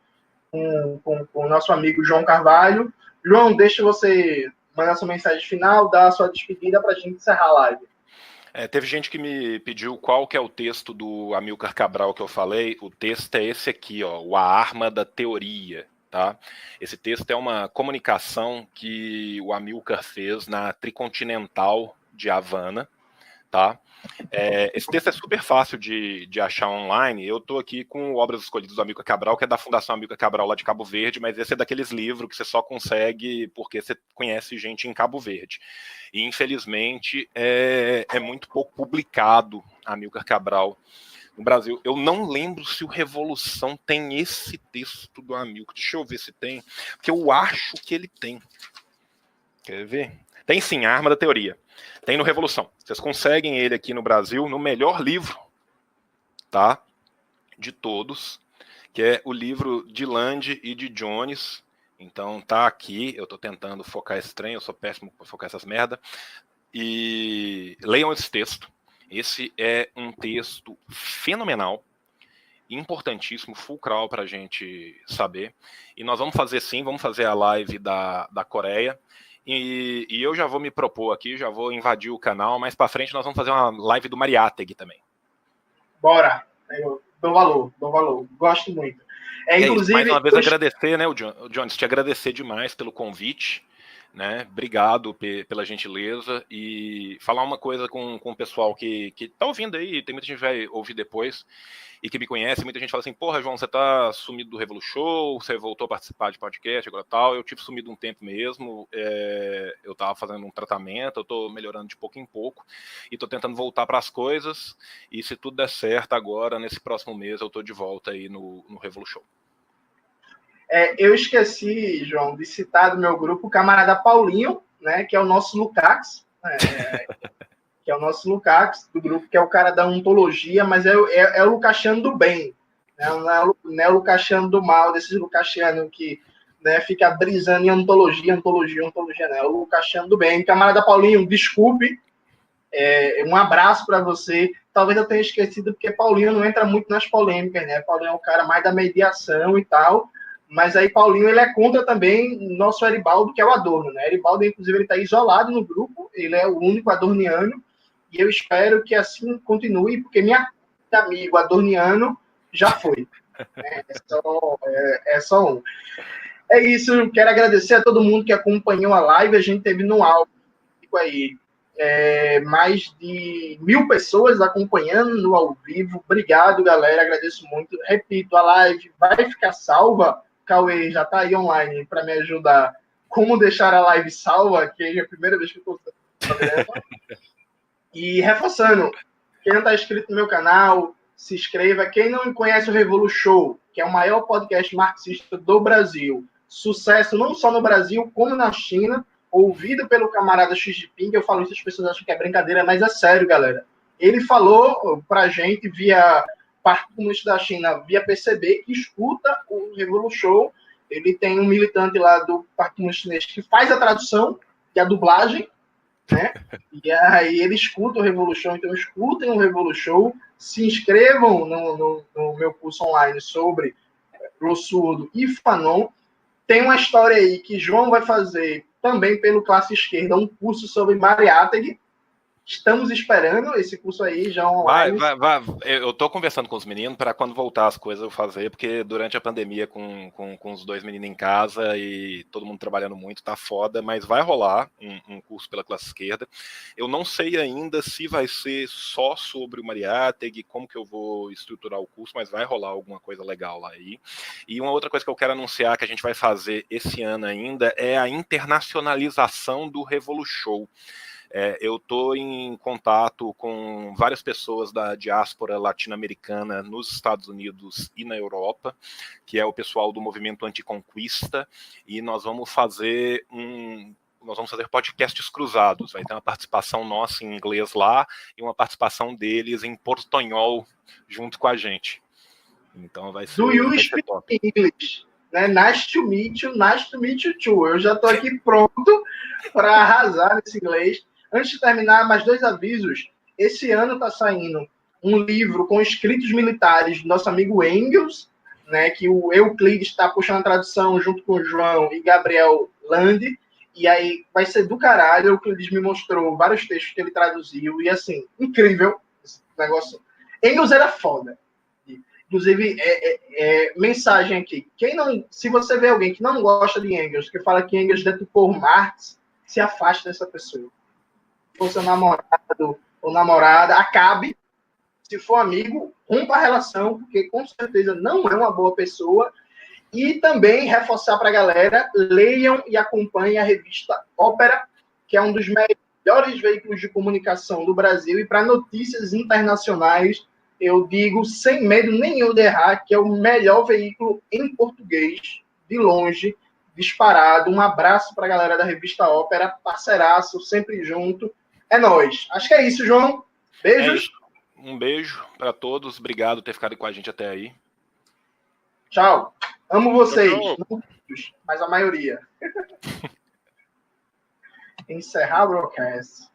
com o nosso amigo João Carvalho. João, deixa você mandar sua mensagem final, dar a sua despedida para a gente encerrar a live. Teve gente que me pediu qual que é o texto do Amilcar Cabral que eu falei. O texto é esse aqui, ó, o A Arma da Teoria. Tá? Esse texto é uma comunicação que o Amilcar fez na Tricontinental de Havana. Tá? Esse texto é super fácil de achar online. Eu estou aqui com Obras Escolhidas do Amilcar Cabral, que é da Fundação Amilcar Cabral lá de Cabo Verde, mas esse é daqueles livros que você só consegue porque você conhece gente em Cabo Verde. E, infelizmente, é muito pouco publicado Amilcar Cabral no Brasil. Eu não lembro se o Revolução tem esse texto do Amilcar. Deixa eu ver se tem, porque eu acho que ele tem. Quer ver? Tem sim, A Arma da Teoria. Tem no Revolução. Vocês conseguem ele aqui no Brasil, no melhor livro, tá? De todos, que é o livro de Lande e de Jones. Então tá aqui, eu tô tentando focar esse trem, eu sou péssimo para focar essas merda. E leiam esse texto. Esse é um texto fenomenal, importantíssimo, fulcral pra gente saber. E nós vamos fazer sim, vamos fazer a live da Coreia. E eu já vou me propor aqui, já vou invadir o canal. Mais para frente nós vamos fazer uma live do Mariátegui também. Bora. Eu dou valor. Gosto muito. Inclusive, mais uma vez agradecer, né, o Jones, te agradecer demais pelo convite, né? Obrigado pela gentileza e falar uma coisa com o pessoal que tá ouvindo aí, tem muita gente que vai ouvir depois e que me conhece, muita gente fala assim, porra, João, você tá sumido do Revolu Show, você voltou a participar de podcast, agora tal, eu tive sumido um tempo mesmo, eu tava fazendo um tratamento, eu tô melhorando de pouco em pouco e tô tentando voltar para as coisas e se tudo der certo agora, nesse próximo mês, eu tô de volta aí no Revolu Show. Eu esqueci, João, de citar do meu grupo o camarada Paulinho, né, que é o nosso Lukács, que é o nosso Lukács do grupo, que é o cara da ontologia, mas é o Lukáciano do bem, né, não é o Lukáciano do mal, desses Lukácianos que né, fica brisando em ontologia, né? O Lucas achando bem. Camarada Paulinho, desculpe, um abraço para você. Talvez eu tenha esquecido, porque Paulinho não entra muito nas polêmicas, né? Paulinho é um cara mais da mediação e tal, mas aí Paulinho, ele é contra também nosso Eribaldo, que é o Adorno, né? Eribaldo, inclusive, ele está isolado no grupo, ele é o único adorniano, e eu espero que assim continue, porque meu amigo adorniano já foi. É só um. É isso, quero agradecer a todo mundo que acompanhou a live. A gente teve no áudio aí mais de 1.000 pessoas acompanhando no ao vivo. Obrigado, galera, agradeço muito. Repito, a live vai ficar salva. Cauê já está aí online para me ajudar. Como deixar a live salva, que é a primeira vez que eu estou fazendo. E reforçando, quem não está inscrito no meu canal, se inscreva. Quem não conhece o Revolu Show, que é o maior podcast marxista do Brasil, sucesso não só no Brasil, como na China, ouvido pelo camarada Xi Jinping. Eu falo isso, as pessoas acham que é brincadeira, mas é sério, galera. Ele falou pra gente via Partido Comunista da China, via PCB, que escuta o Revolu Show. Ele tem um militante lá do Partido Comunista Chinês que faz a tradução, que é a dublagem, né? E aí ele escuta o Revolution, então escutem o Revolution, se inscrevam no meu curso online sobre Glossurdo e Fanon. Tem uma história aí que João vai fazer também pelo Classe Esquerda, um curso sobre Mariátegui. Estamos esperando esse curso aí já online. Vai. Eu tô conversando com os meninos para quando voltar as coisas eu fazer, porque durante a pandemia com os dois meninos em casa e todo mundo trabalhando muito, tá foda, mas vai rolar um curso pela Classe Esquerda. Eu não sei ainda se vai ser só sobre o Mariátegui, como que eu vou estruturar o curso, mas vai rolar alguma coisa legal lá aí. E uma outra coisa que eu quero anunciar que a gente vai fazer esse ano ainda é a internacionalização do Revolution. Eu estou em contato com várias pessoas da diáspora latino-americana nos Estados Unidos e na Europa, que é o pessoal do movimento anticonquista, e nós vamos fazer podcasts cruzados. Vai ter uma participação nossa em inglês lá e uma participação deles em portonhol junto com a gente. Então vai ser, Do you vai speak ser top. English? Né? Nice to meet you too. Eu já estou aqui pronto para arrasar nesse inglês. Antes de terminar, mais 2 avisos. Esse ano está saindo um livro com escritos militares do nosso amigo Engels, né, que o Euclides está puxando a tradução junto com o João e Gabriel Lande. E aí vai ser do caralho. O Euclides me mostrou vários textos que ele traduziu. E assim, incrível esse negócio. Engels era foda. Inclusive, mensagem aqui. Se você vê alguém que não gosta de Engels, que fala que Engels detupou Marx, se afaste dessa pessoa. Se for seu namorado ou namorada, acabe. Se for amigo, rompa a relação, porque com certeza não é uma boa pessoa. E também reforçar para a galera, leiam e acompanhem a revista Ópera, que é um dos melhores veículos de comunicação do Brasil, e para notícias internacionais, eu digo sem medo nenhum de errar, que é o melhor veículo em português, de longe, disparado. Um abraço para a galera da revista Ópera, parceiraço, sempre junto. É nóis. Acho que é isso, João. Beijos. É isso. Um beijo para todos. Obrigado por ter ficado com a gente até aí. Tchau. Amo vocês. Tchau. Não todos, mas a maioria. Encerrar o broadcast.